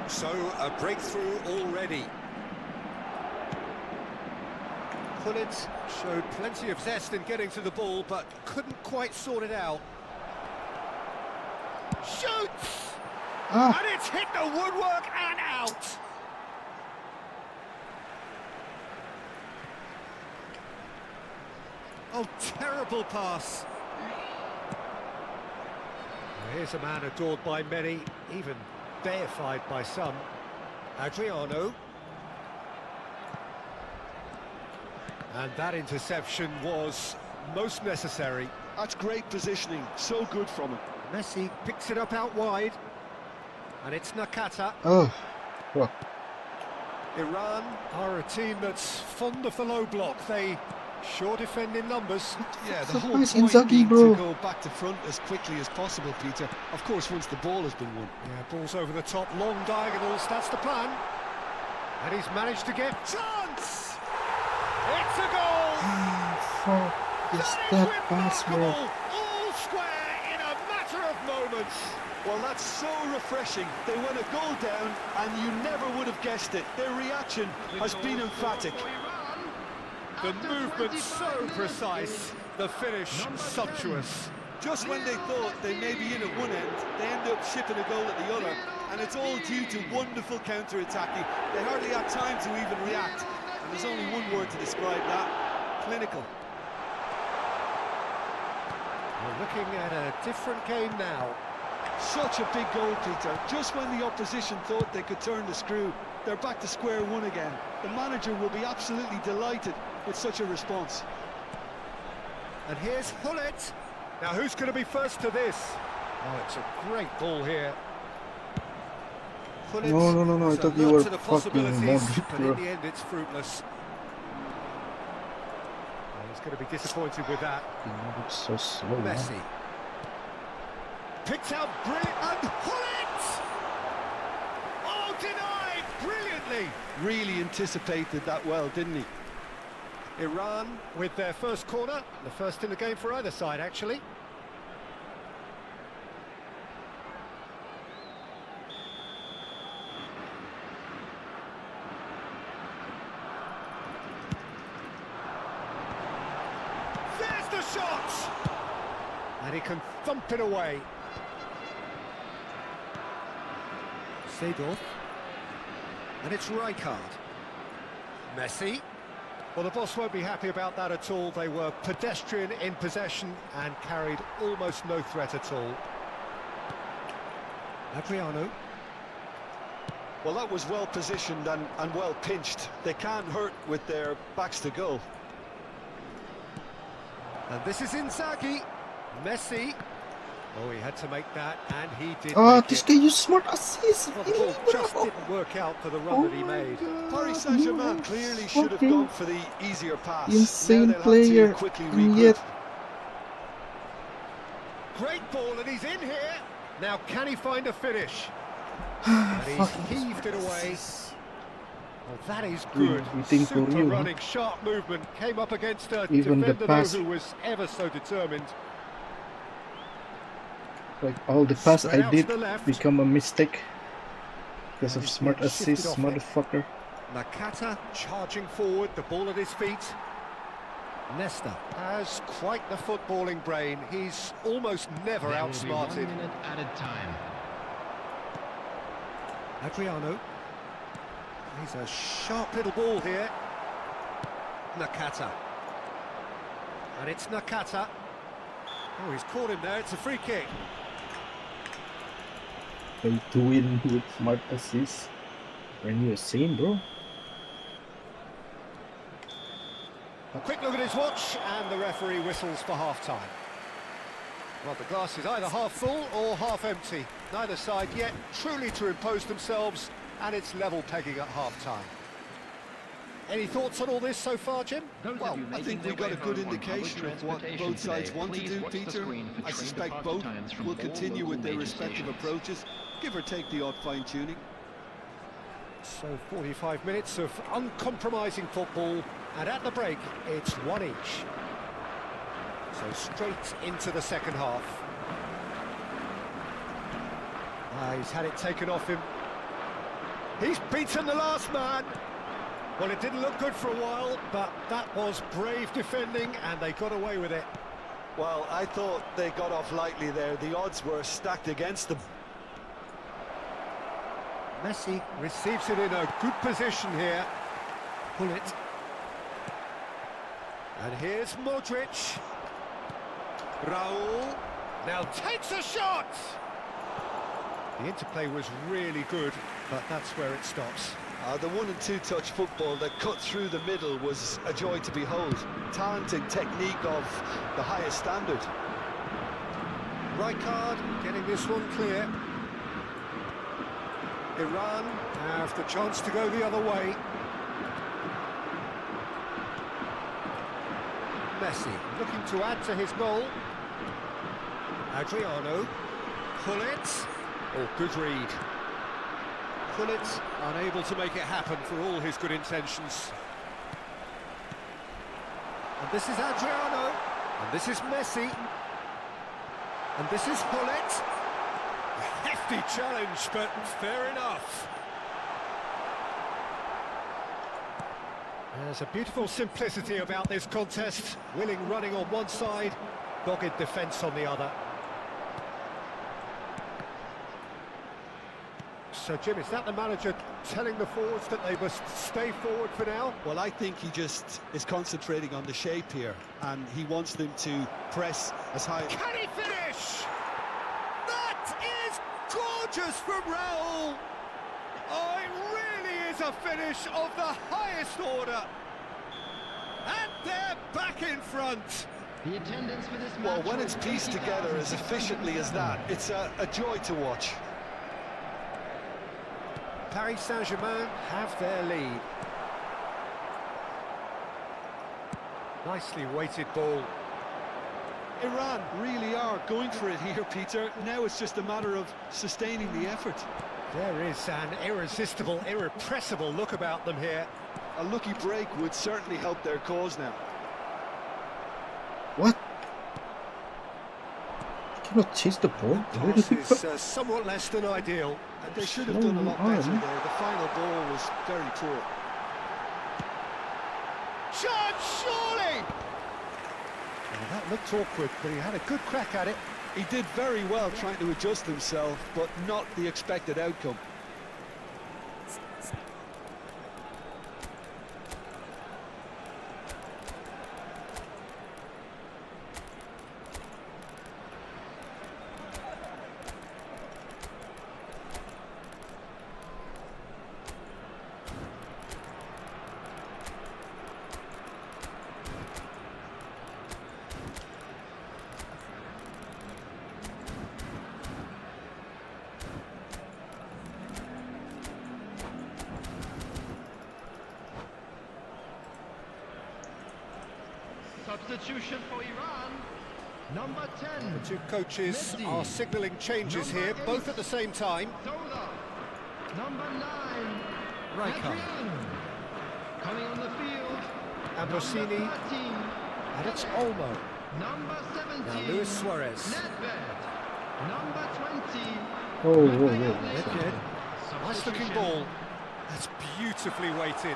So, a breakthrough already. Gullit showed plenty of zest in getting to the ball, but couldn't quite sort it out. Shoots! And it's hit the woodwork and out! Oh, terrible pass. Here's a man adored by many, even deified by some. Adriano. And that interception was most necessary. That's great positioning, so good from him. Messi picks it up out wide. And it's Nakata. Oh, fuck. Iran are a team that's fond of the low block. They Sure defending numbers. Yeah, the the whole fuck is point Inzaghi, being bro? to go back to front as quickly as possible, Peter. Of course, once the ball has been won. Yeah, ball's over the top, long diagonals, that's the plan. And he's managed to get chance! It's a goal! Fuck is That that is pass, bro? remarkable! All square in a matter of moments. Well, that's so refreshing. They went a goal down, and you never would have guessed it. Their reaction has been emphatic. The movement so precise, the finish sumptuous. Just when they thought they may be in at one end, they end up shipping a goal at the other, and it's all due to wonderful counter-attacking. They hardly had time to even react, and there's only one word to describe that: clinical. We're looking at a different game now. Such a big goal, Peter. Just when the opposition thought they could turn the screw, they're back to square one again. The manager will be absolutely delighted with such a response. And here's Hullet. Now who's going to be first to this? Oh, it's a great ball here. Hullet No, I has thought you alerted were the fucking possibilities, Modric, but bro. in the end it's fruitless. Well, he's going to be disappointed with that. It's so slow, man. Messi. Picked out brilliant, and Hullet! Oh, denied brilliantly! Really anticipated that well, didn't he? Iran with their first corner, the first in the game for either side, actually. There's the shot! And he can thump it away. Seedorf. And it's Rijkaard. Messi. Well, the boss won't be happy about that at all. They were pedestrian in possession and carried almost no threat at all. Adriano. Well, that was well positioned and well pinched. They can't hurt with their backs to goal. And this is Inzaghi. Messi. Oh, he had to make that, and he did Ah, make this it. guy used smart assist. Well, the ball just didn't work out for the run that he made. Paris Saint-Germain clearly should have gone for the easier pass. Insane Now they'll player, have to quickly and regroup. yet Great ball, and he's in here. Now, can he find a finish? And he's Fucking heaved it away. assist. Well, that is We- good. we think for Super you, huh? running, sharp movement. Came up against a Even the defender though, pass. who was ever so determined. Like all the pass Straight I out to did the left. become a mistake because And of he's smart been shifted assist, off it. motherfucker. Nakata charging forward, the ball at his feet. Nesta has quite the footballing brain. He's almost never There will be 1 outsmarted. minute added time. Adriano. He's a sharp little ball here. Nakata. And it's Nakata. Oh, he's caught him there. It's a free kick. Pay to win with smart assist. Are you insane, bro? A quick look at his watch, and the referee whistles for half-time. Well, the glass is either half full or half empty. Neither side yet truly to impose themselves, and it's level pegging at half-time. Any thoughts on all this so far, Jim? Well, I think we got a good indication of what both sides want to do, Peter. I suspect both will continue with their respective approaches, give or take the odd fine-tuning. So 45 minutes of uncompromising football, and at the break, it's one each. So straight into the second half. He's had it taken off him. He's beaten the last man. Well, it didn't look good for a while, but that was brave defending, and they got away with it. Well, I thought they got off lightly there. The odds were stacked against them. Messi receives it in a good position here. Pull it. And here's Modric. Raul now takes a shot! The interplay was really good, but that's where it stops. The 1- and 2-touch football that cut through the middle was a joy to behold. Talented technique of the highest standard. Rijkaard getting this one clear. Iran have the chance to go the other way. Messi, looking to add to his goal. Adriano. Gullit. Oh, good read. Gullit unable to make it happen for all his good intentions. And this is Adriano. And this is Messi. And this is Gullit. A hefty challenge, but fair enough. There's a beautiful simplicity about this contest. Willing running on one side, dogged defence on the other. So, Jim, is that the manager telling the forwards that they must stay forward for now? Well, I think he just is concentrating on the shape here, and he wants them to press as high. Can he finish? That is gorgeous from Raul. Oh, it really is a finish of the highest order. And they're back in front. The attendance for this match. Well, when it's pieced together as efficiently as that, it's a joy to watch. Paris Saint-Germain have their lead. Nicely weighted ball. Iran really are going for it here, Peter. Now it's just a matter of sustaining the effort. There is an irresistible, irrepressible look about them here. A lucky break would certainly help their cause now. What? You cannot chase the ball? Pass is somewhat less than ideal. And they should have done a lot better there. The final ball was very poor. Chance, surely! Well, that looked awkward, but he had a good crack at it. He did very well trying to adjust himself, but not the expected outcome. Substitution for Iran. Number 10. The two coaches Messi. are signalling changes here, both at the same time. Tola. Number 9. Rijkaard. Adrian. Coming on the field. Ambrosini. Number 13. And it's Olmo. Number 17. Now Luis Suarez. Nedved. Number 20. Oh, whoa, whoa. Nedved. Nice looking Substitution. ball. That's beautifully weighted.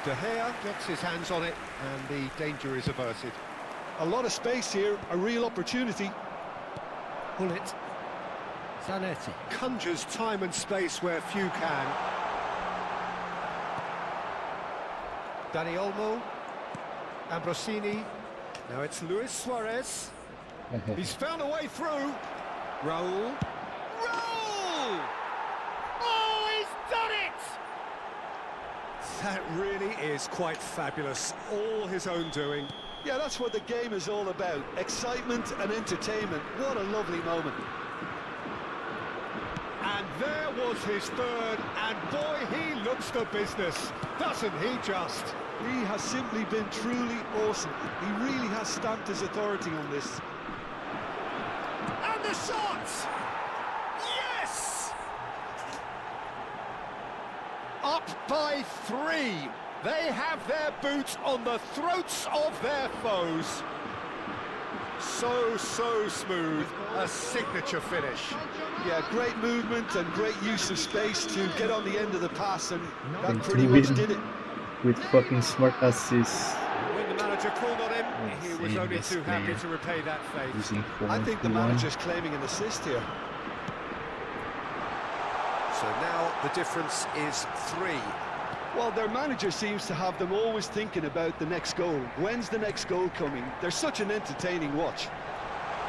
De Gea gets his hands on it, and the danger is averted. A lot of space here, a real opportunity. Gullit. Zanetti conjures time and space where few can. Dani Olmo. Ambrosini. Now it's Luis Suarez. He's found a way through. Raul. Raul! Oh, he's done it! That really is quite fabulous. All his own doing. Yeah, that's what the game is all about. Excitement and entertainment. What a lovely moment. And there was his third, and boy, he looks the business, doesn't he just? He has simply been truly awesome. He really has stamped his authority on this. And the shot! Yes! Up by 3. They have their boots on the throats of their foes. So smooth. A signature finish. Yeah, great movement and great use of space to get on the end of the pass, and that And pretty to much win. did it. With fucking smart assists. When the manager called on him, Yes, he was the only best too happy player. to repay that faith. Using I think the 4-1. manager's claiming an assist here. So now the difference is 3. Well, their manager seems to have them always thinking about the next goal. When's the next goal coming? They're such an entertaining watch.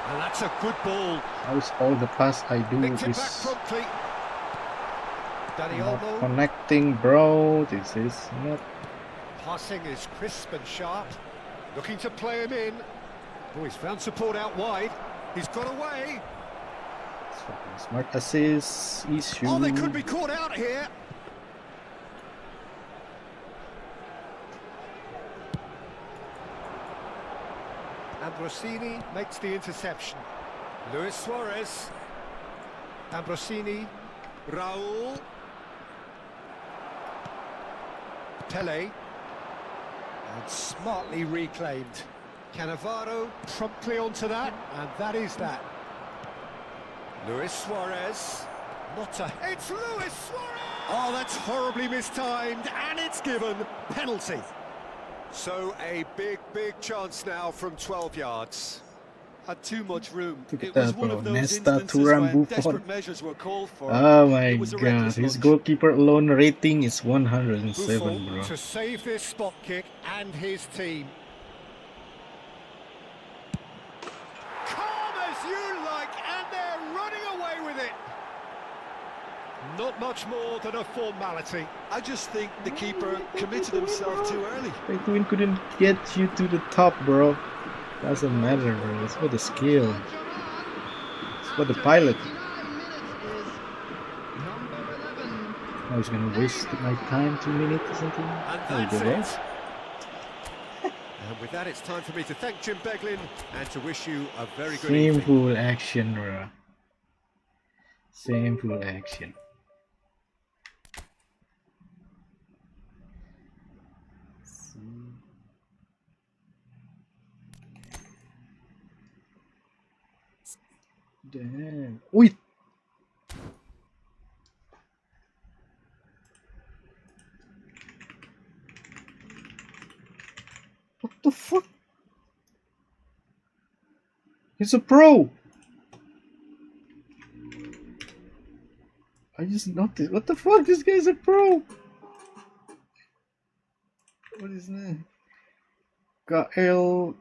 And that's a good ball. How's all the pass I do Nicked it back is promptly. Dani not Olmo. connecting, bro. This is not. Passing is crisp and sharp. Looking to play him in. Oh, he's found support out wide. He's got away. Fucking smart assists issue. Oh, they could be caught out here. Ambrosini makes the interception. Luis Suarez. Ambrosini. Raul. Pele. And smartly reclaimed. Cannavaro promptly onto that, and that is that. Luis Suarez. Not a... It's Luis Suarez! Oh, that's horribly mistimed, and it's given. Penalty. So a big chance now from 12 yards. Had too much room. Look at It was that, one bro. of those Nesta instances Turan when Buffon. desperate measures were called for. Oh my It was a god, reckless his lunge. goalkeeper alone rating is 107, Buffon bro. to save this spot kick and his team. Calm as you like, and they're running away with it. Not much more than a formality. I just think the keeper committed himself too early. Quinn couldn't get you to the top, bro. Doesn't matter, bro. It's for the skill. It's for the pilot. I was gonna waste my time 2 minutes or something. And There we that's go, bro. it. And with that, it's time for me to thank Jim Beglin and to wish you a very good Same evening. full action, bro. Same full action. Damn. Wait. What the fuck? He's a pro. I just noticed. What the fuck? This guy's a pro. What is his name? KLTM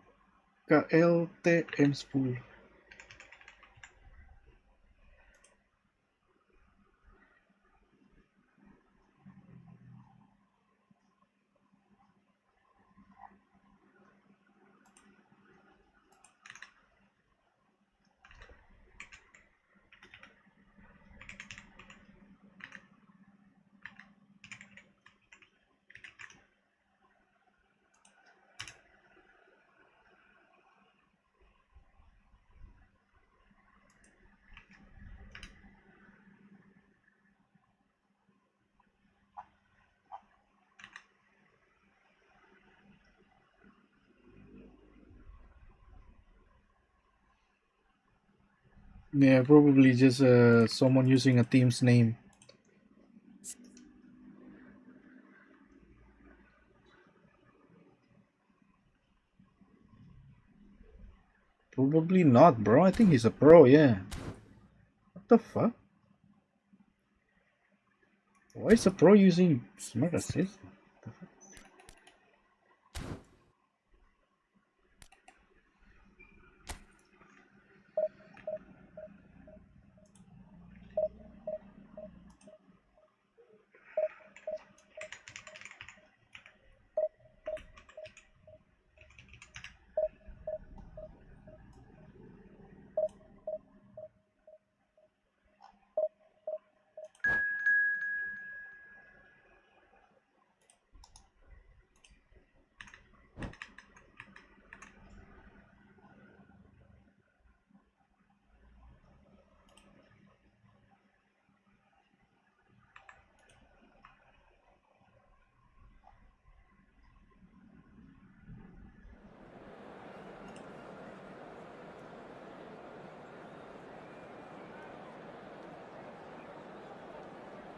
Spool. Yeah, probably just someone using a team's name. Probably not, bro. I think he's a pro, yeah. What the fuck? Why is a pro using smart assist? What the fuck?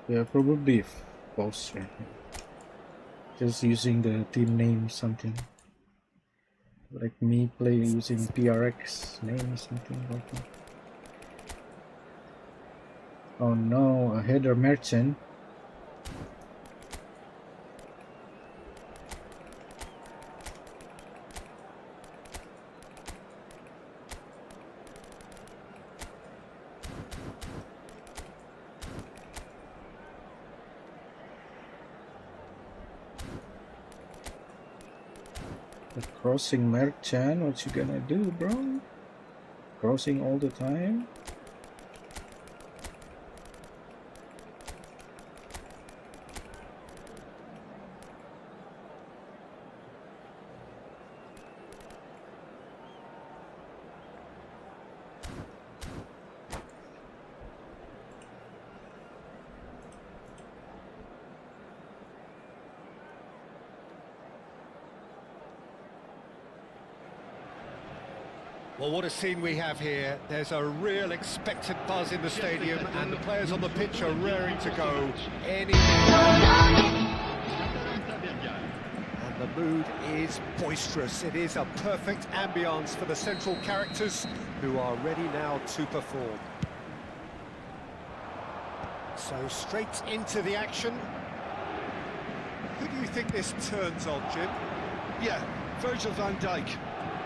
Yeah, probably false. Right? Just using the team name something. Like me play using PRX name or something like that. Oh no, a header merchant. A crossing merchant, what you gonna do, bro? Crossing all the time? Well, what a scene we have here. There's a real expectant buzz in the stadium, and the players on the pitch are raring to go any minute. And the mood is boisterous. It is a perfect ambience for the central characters who are ready now to perform. So straight into the action. Who do you think this turns on, Jim? Yeah, Virgil van Dijk.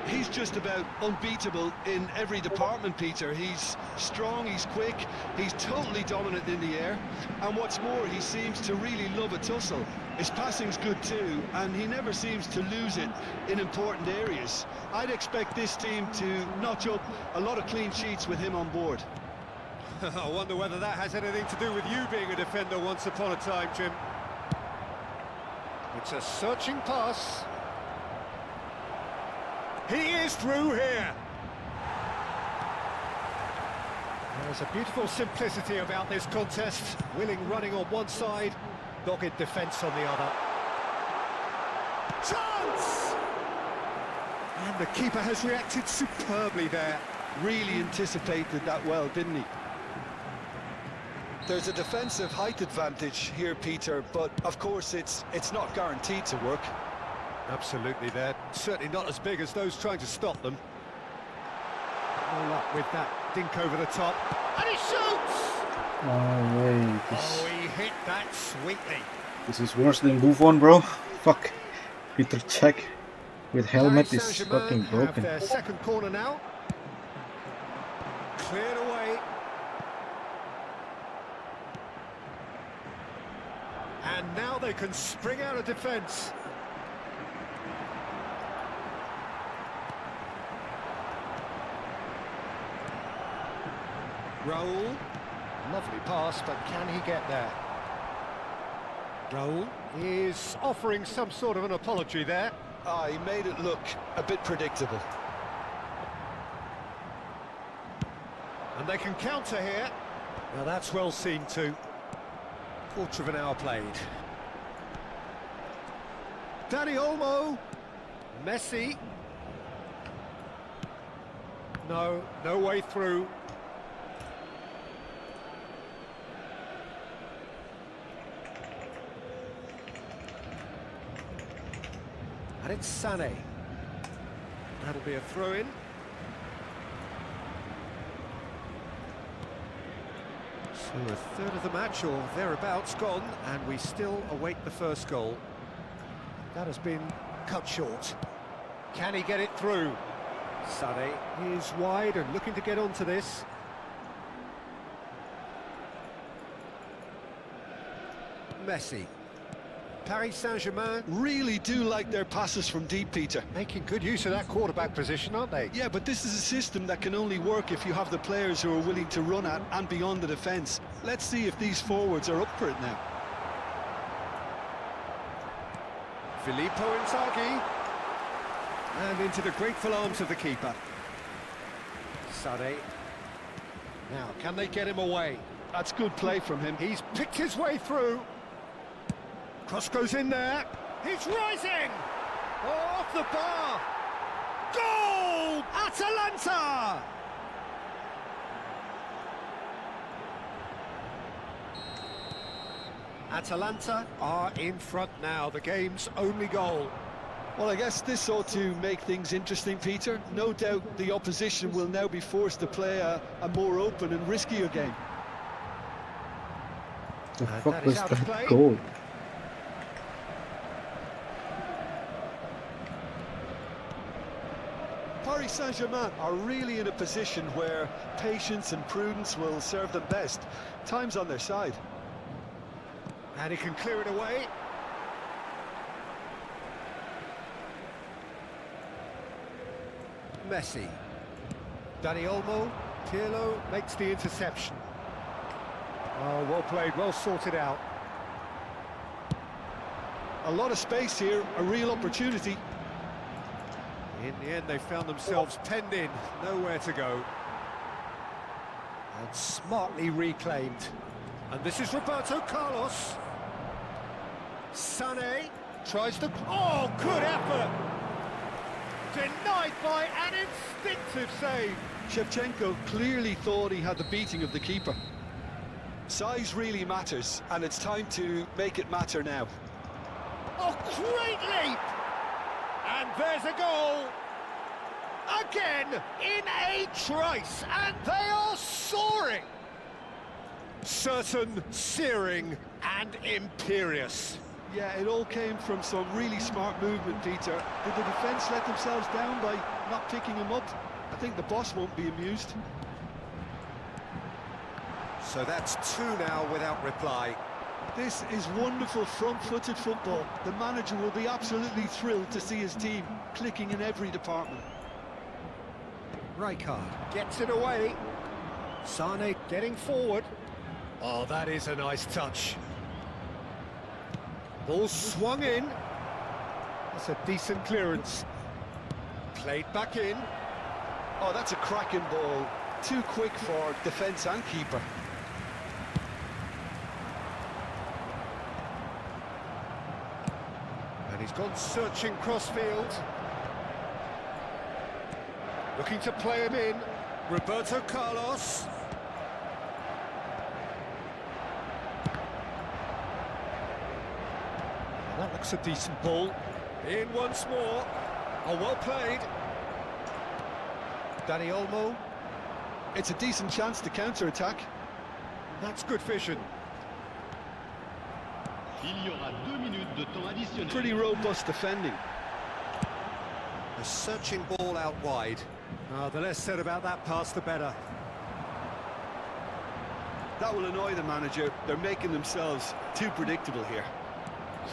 He's just about unbeatable in every department, Peter. He's strong, he's quick, he's totally dominant in the air. And what's more, he seems to really love a tussle. His passing's good too, and he never seems to lose it in important areas. I'd expect this team to notch up a lot of clean sheets with him on board. I wonder whether that has anything to do with you being a defender once upon a time, Jim. It's a searching pass. He is through here. There's a beautiful simplicity about this contest. Willing running on one side, dogged defence on the other. Chance! And the keeper has reacted superbly there. Really anticipated that well, didn't he? There's a defensive height advantage here, Peter, but of course it's not guaranteed to work. Absolutely, they're certainly not as big as those trying to stop them. No luck with that dink over the top. And he shoots! Oh, wait. Oh, he hit that sweetly. This is worse than Buffon, bro. Fuck. Peter Cech with helmet Paris is Saint-Germain fucking have broken. their second corner now. Cleared away. And now they can spring out of defence. Raul, lovely pass, but can he get there? Raul is offering some sort of an apology there. Ah, he made it look a bit predictable. And they can counter here. Now that's well seen too. Quarter of an hour played. Dani Olmo. Messi. No way through. And it's Sané. That'll be a throw-in. So a third of the match or thereabouts gone, and we still await the first goal. That has been cut short. Can he get it through? Sané is wide and looking to get onto this. Messi. Paris Saint-Germain Really do like their passes from deep, Peter. making good use of that quarterback position, aren't they? Yeah, but this is a system that can only work if you have the players who are willing to run at and beyond the defence. Let's see if these forwards are up for it now. Filippo Inzaghi. And into the grateful arms of the keeper. Sané. Now, can they get him away? That's good play from him. He's picked his way through. Cross goes in there. He's rising! Oh, off the bar! Goal! Atalanta! Atalanta are in front now, the game's only goal. Well, I guess this ought to make things interesting, Peter. No doubt the opposition will now be forced to play a more open and riskier game. The And fuck that was is out of play. that goal? Paris Saint-Germain are really in a position where patience and prudence will serve them best. Time's on their side. And he can clear it away. Messi. Dani Olmo. Pirlo makes the interception. Oh, well played, well sorted out. A lot of space here, a real opportunity. In the end, they found themselves penned in, nowhere to go. And smartly reclaimed. And this is Roberto Carlos. Sané tries to... Oh, good effort! denied by an instinctive save. Shevchenko clearly thought he had the beating of the keeper. Size really matters, and it's time to make it matter now. Oh, great leap! And there's a goal! Again, in a trice, and they are soaring! Certain, searing, and imperious. Yeah, it all came from some really smart movement, Peter. Did the defence let themselves down by not picking him up? I think the boss won't be amused. So that's 2 now without reply. This is wonderful front-footed football. The manager will be absolutely thrilled to see his team clicking in every department. Rijkaard gets it away. Sane getting forward. Oh, that is a nice touch. Ball swung in. That's a decent clearance. Played back in. Oh, that's a cracking ball. Too quick for defence and keeper. And he's gone searching crossfield. Looking to play him in. Roberto Carlos. That looks a decent ball. In once more. Oh, well played. Dani Olmo. It's a decent chance to counter-attack. That's good vision. Il y aura 2 minutes de temps additionnel. Pretty robust defending. A searching ball out wide. The less said about that pass, the better. That will annoy the manager. They're making themselves too predictable here.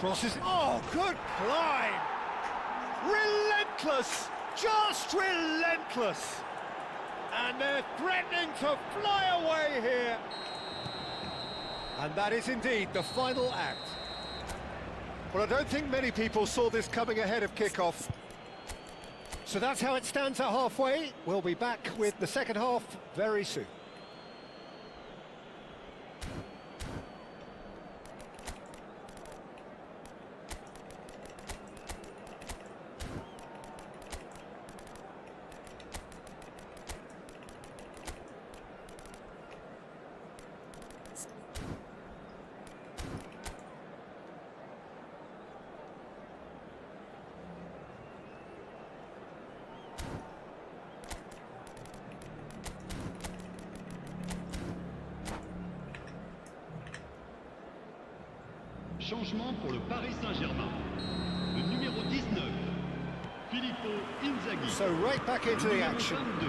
Crosses. Oh, good climb! Relentless! Just relentless! And they're threatening to fly away here. And that is indeed the final act. Well, I don't think many people saw this coming ahead of kickoff. So that's how it stands at halfway. We'll be back with the second half very soon. Changement pour le Paris Saint-Germain. Le numéro 19, Filippo Inzaghi. So right back into the Le numéro action. 22,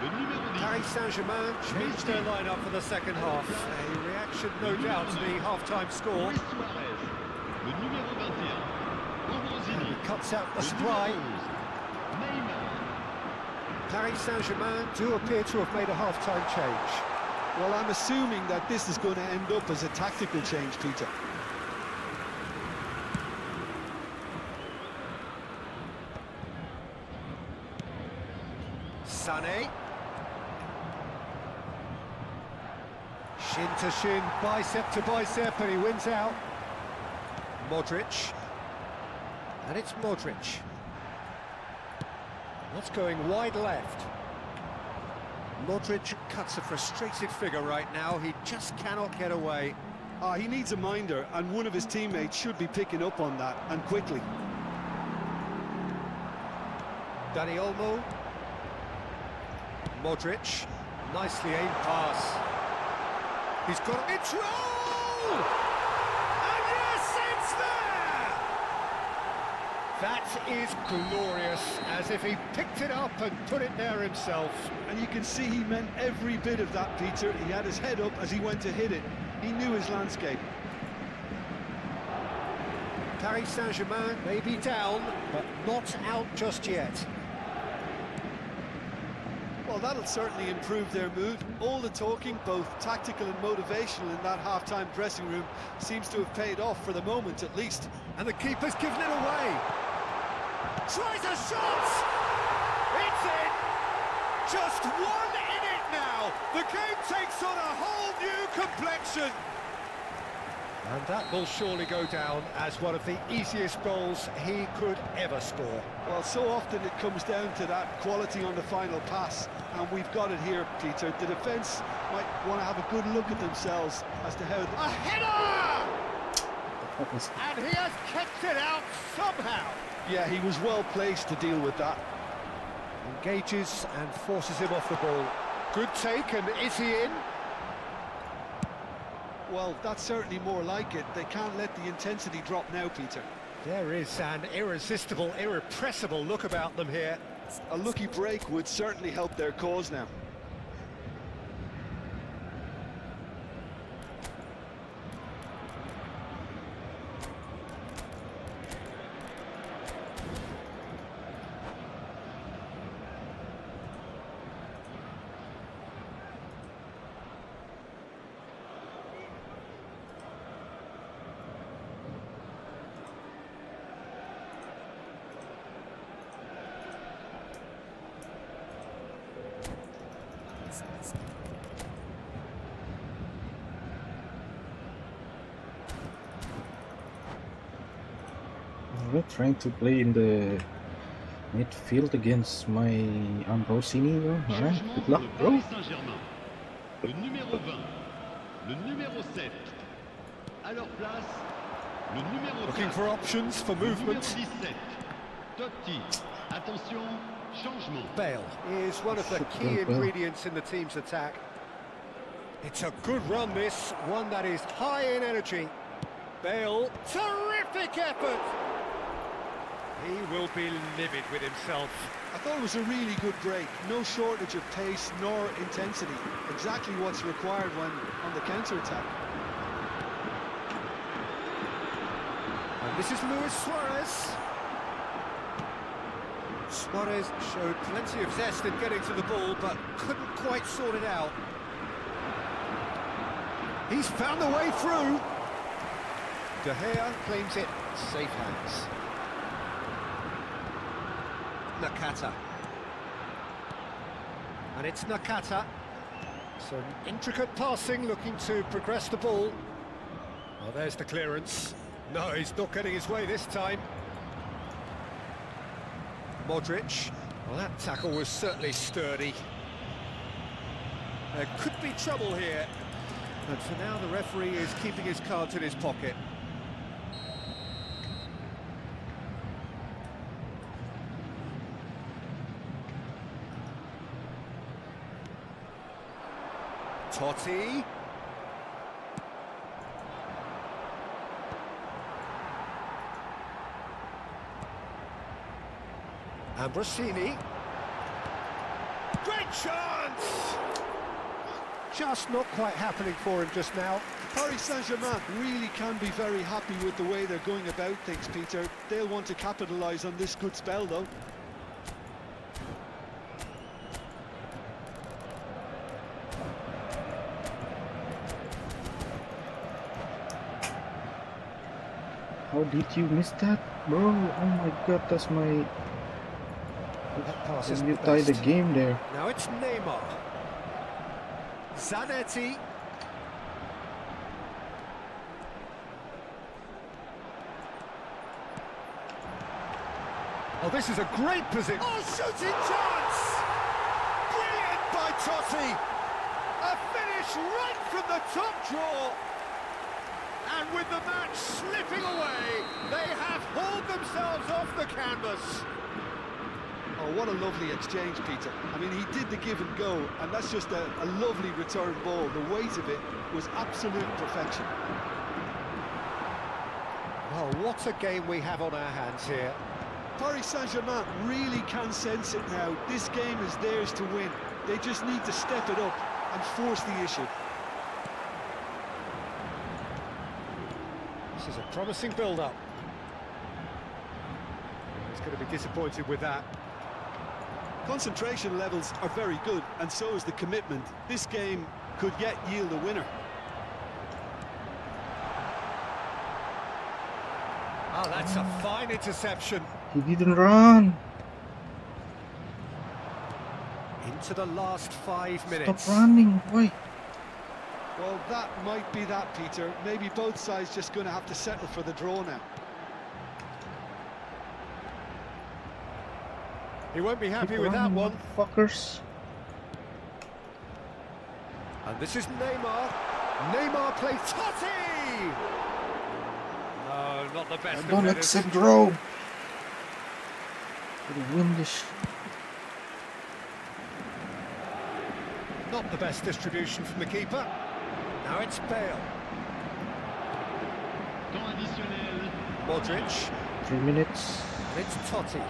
le numéro 10, Paris Saint-Germain changed their lineup for the second half. A reaction, no doubt, to the half-time score. Luis Suarez. Le numéro 21, Ambrosini. Cuts out the Le supply. numéro 11, Neymar. Paris Saint-Germain do appear to have made a half-time change. Well, I'm assuming that this is going to end up as a tactical change, Peter. Sané. Shin to shin, bicep to bicep, and he wins out. Modric. And it's Modric. That's going wide left. Modric cuts a frustrated figure right now. He just cannot get away. He needs a minder, and one of his teammates should be picking up on that, and quickly. Dani Olmo. Modric. Nicely aimed pass. He's got it. Oh! And yes, it's there! That is glorious, as if he picked it up and put it there himself. And you can see he meant every bit of that, Peter. He had his head up as he went to hit it. He knew his landscape. Paris Saint-Germain may be down, but not out just yet. Well, that'll certainly improve their mood. All the talking, both tactical and motivational, in that half-time dressing room seems to have paid off for the moment, at least. And the keeper's given it away. Tries a shot! It's in! Just one in it now! The game takes on a whole new complexion! And that will surely go down as one of the easiest goals he could ever score. Well, so often it comes down to that quality on the final pass, and we've got it here, Peter. The defence might want to have a good look at themselves as to how... A header! That was And he has kept it out somehow. Yeah, he was well placed to deal with that. Engages and forces him off the ball. Good take, and is he in? Well, that's certainly more like it. They can't let the intensity drop now, Peter. There is an irresistible, irrepressible look about them here. A lucky break would certainly help their cause now. we're trying to play in the midfield against my Ambrosini. Alright, Changement good pour luck, le bro. Paris Saint-Germain. Le numéro 20, le numéro 7. À leur place, le numéro Looking 4, for options for le numéro movement. 17. Totti. Attention, changement. Bale is one of the Should key go well. ingredients in the team's attack. It's a good run, this, one that is high in energy. Bale, terrific effort! He will be livid with himself. I thought it was a really good break. No shortage of pace nor intensity. Exactly what's required when on the counter-attack. And this is Luis Suarez. Suarez showed plenty of zest in getting to the ball, but couldn't quite sort it out. He's found the way through. De Gea claims it, safe hands. Nakata. And it's Nakata. Some intricate passing, looking to progress the ball. Well, there's the clearance. No, he's not getting his way this time. Modric. Well, that tackle was certainly sturdy. There could be trouble here. And for now, the referee is keeping his cards in his pocket. Totti. Ambrosini. Great chance! Just not quite happening for him just now. Paris Saint-Germain really can be very happy with the way they're going about things, Peter. They'll want to capitalise on this good spell, though. How did you miss that, bro? Oh my god, that's my... That pass When isn't you the tie the best. game there. Now it's Neymar. Zanetti. Oh, this is a great position. Oh, shooting chance! Brilliant by Totti. A finish right from the top draw. And with the match slipping away, they have hauled themselves off the canvas. Oh, what a lovely exchange, Peter. I mean, he did the give and go, and that's just a lovely return ball. The weight of it was absolute perfection. Well, what a game we have on our hands here. Paris Saint-Germain really can sense it now. This game is theirs to win. They just need to step it up and force the issue. This is a promising build-up. He's going to be disappointed with that. Concentration levels are very good, and so is the commitment. This game could yet yield a winner. Oh, that's a fine interception. He didn't run. Into the last 5 minutes. Stop running. Why? Well, that might be that, Peter. Maybe both sides just going to have to settle for the draw now. He won't be happy Keep with that running, one. fuckers. And this is Neymar. Neymar plays Totti! No, not the best I of don't headers. accept draw. Gotta win this. Not the best distribution from the keeper. Now it's Bale. Temps additionnel. Modric. 3 minutes. And it's Totti.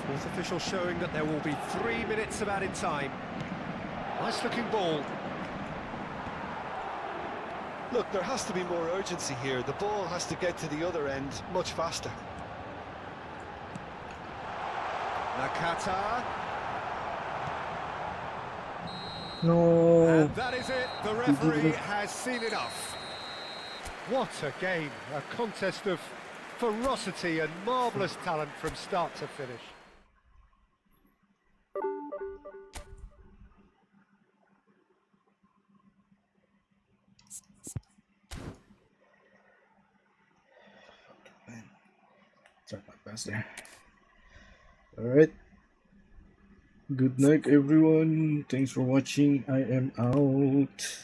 Fourth official showing that there will be 3 minutes of added time. Nice looking ball. Look, there has to be more urgency here. The ball has to get to the other end much faster. Nakata. No. And that is it. The referee has seen enough. What a game. A contest of ferocity and marvellous talent from start to finish. Sorry about that there. Alright. Good night, everyone. Thanks for watching. I am out.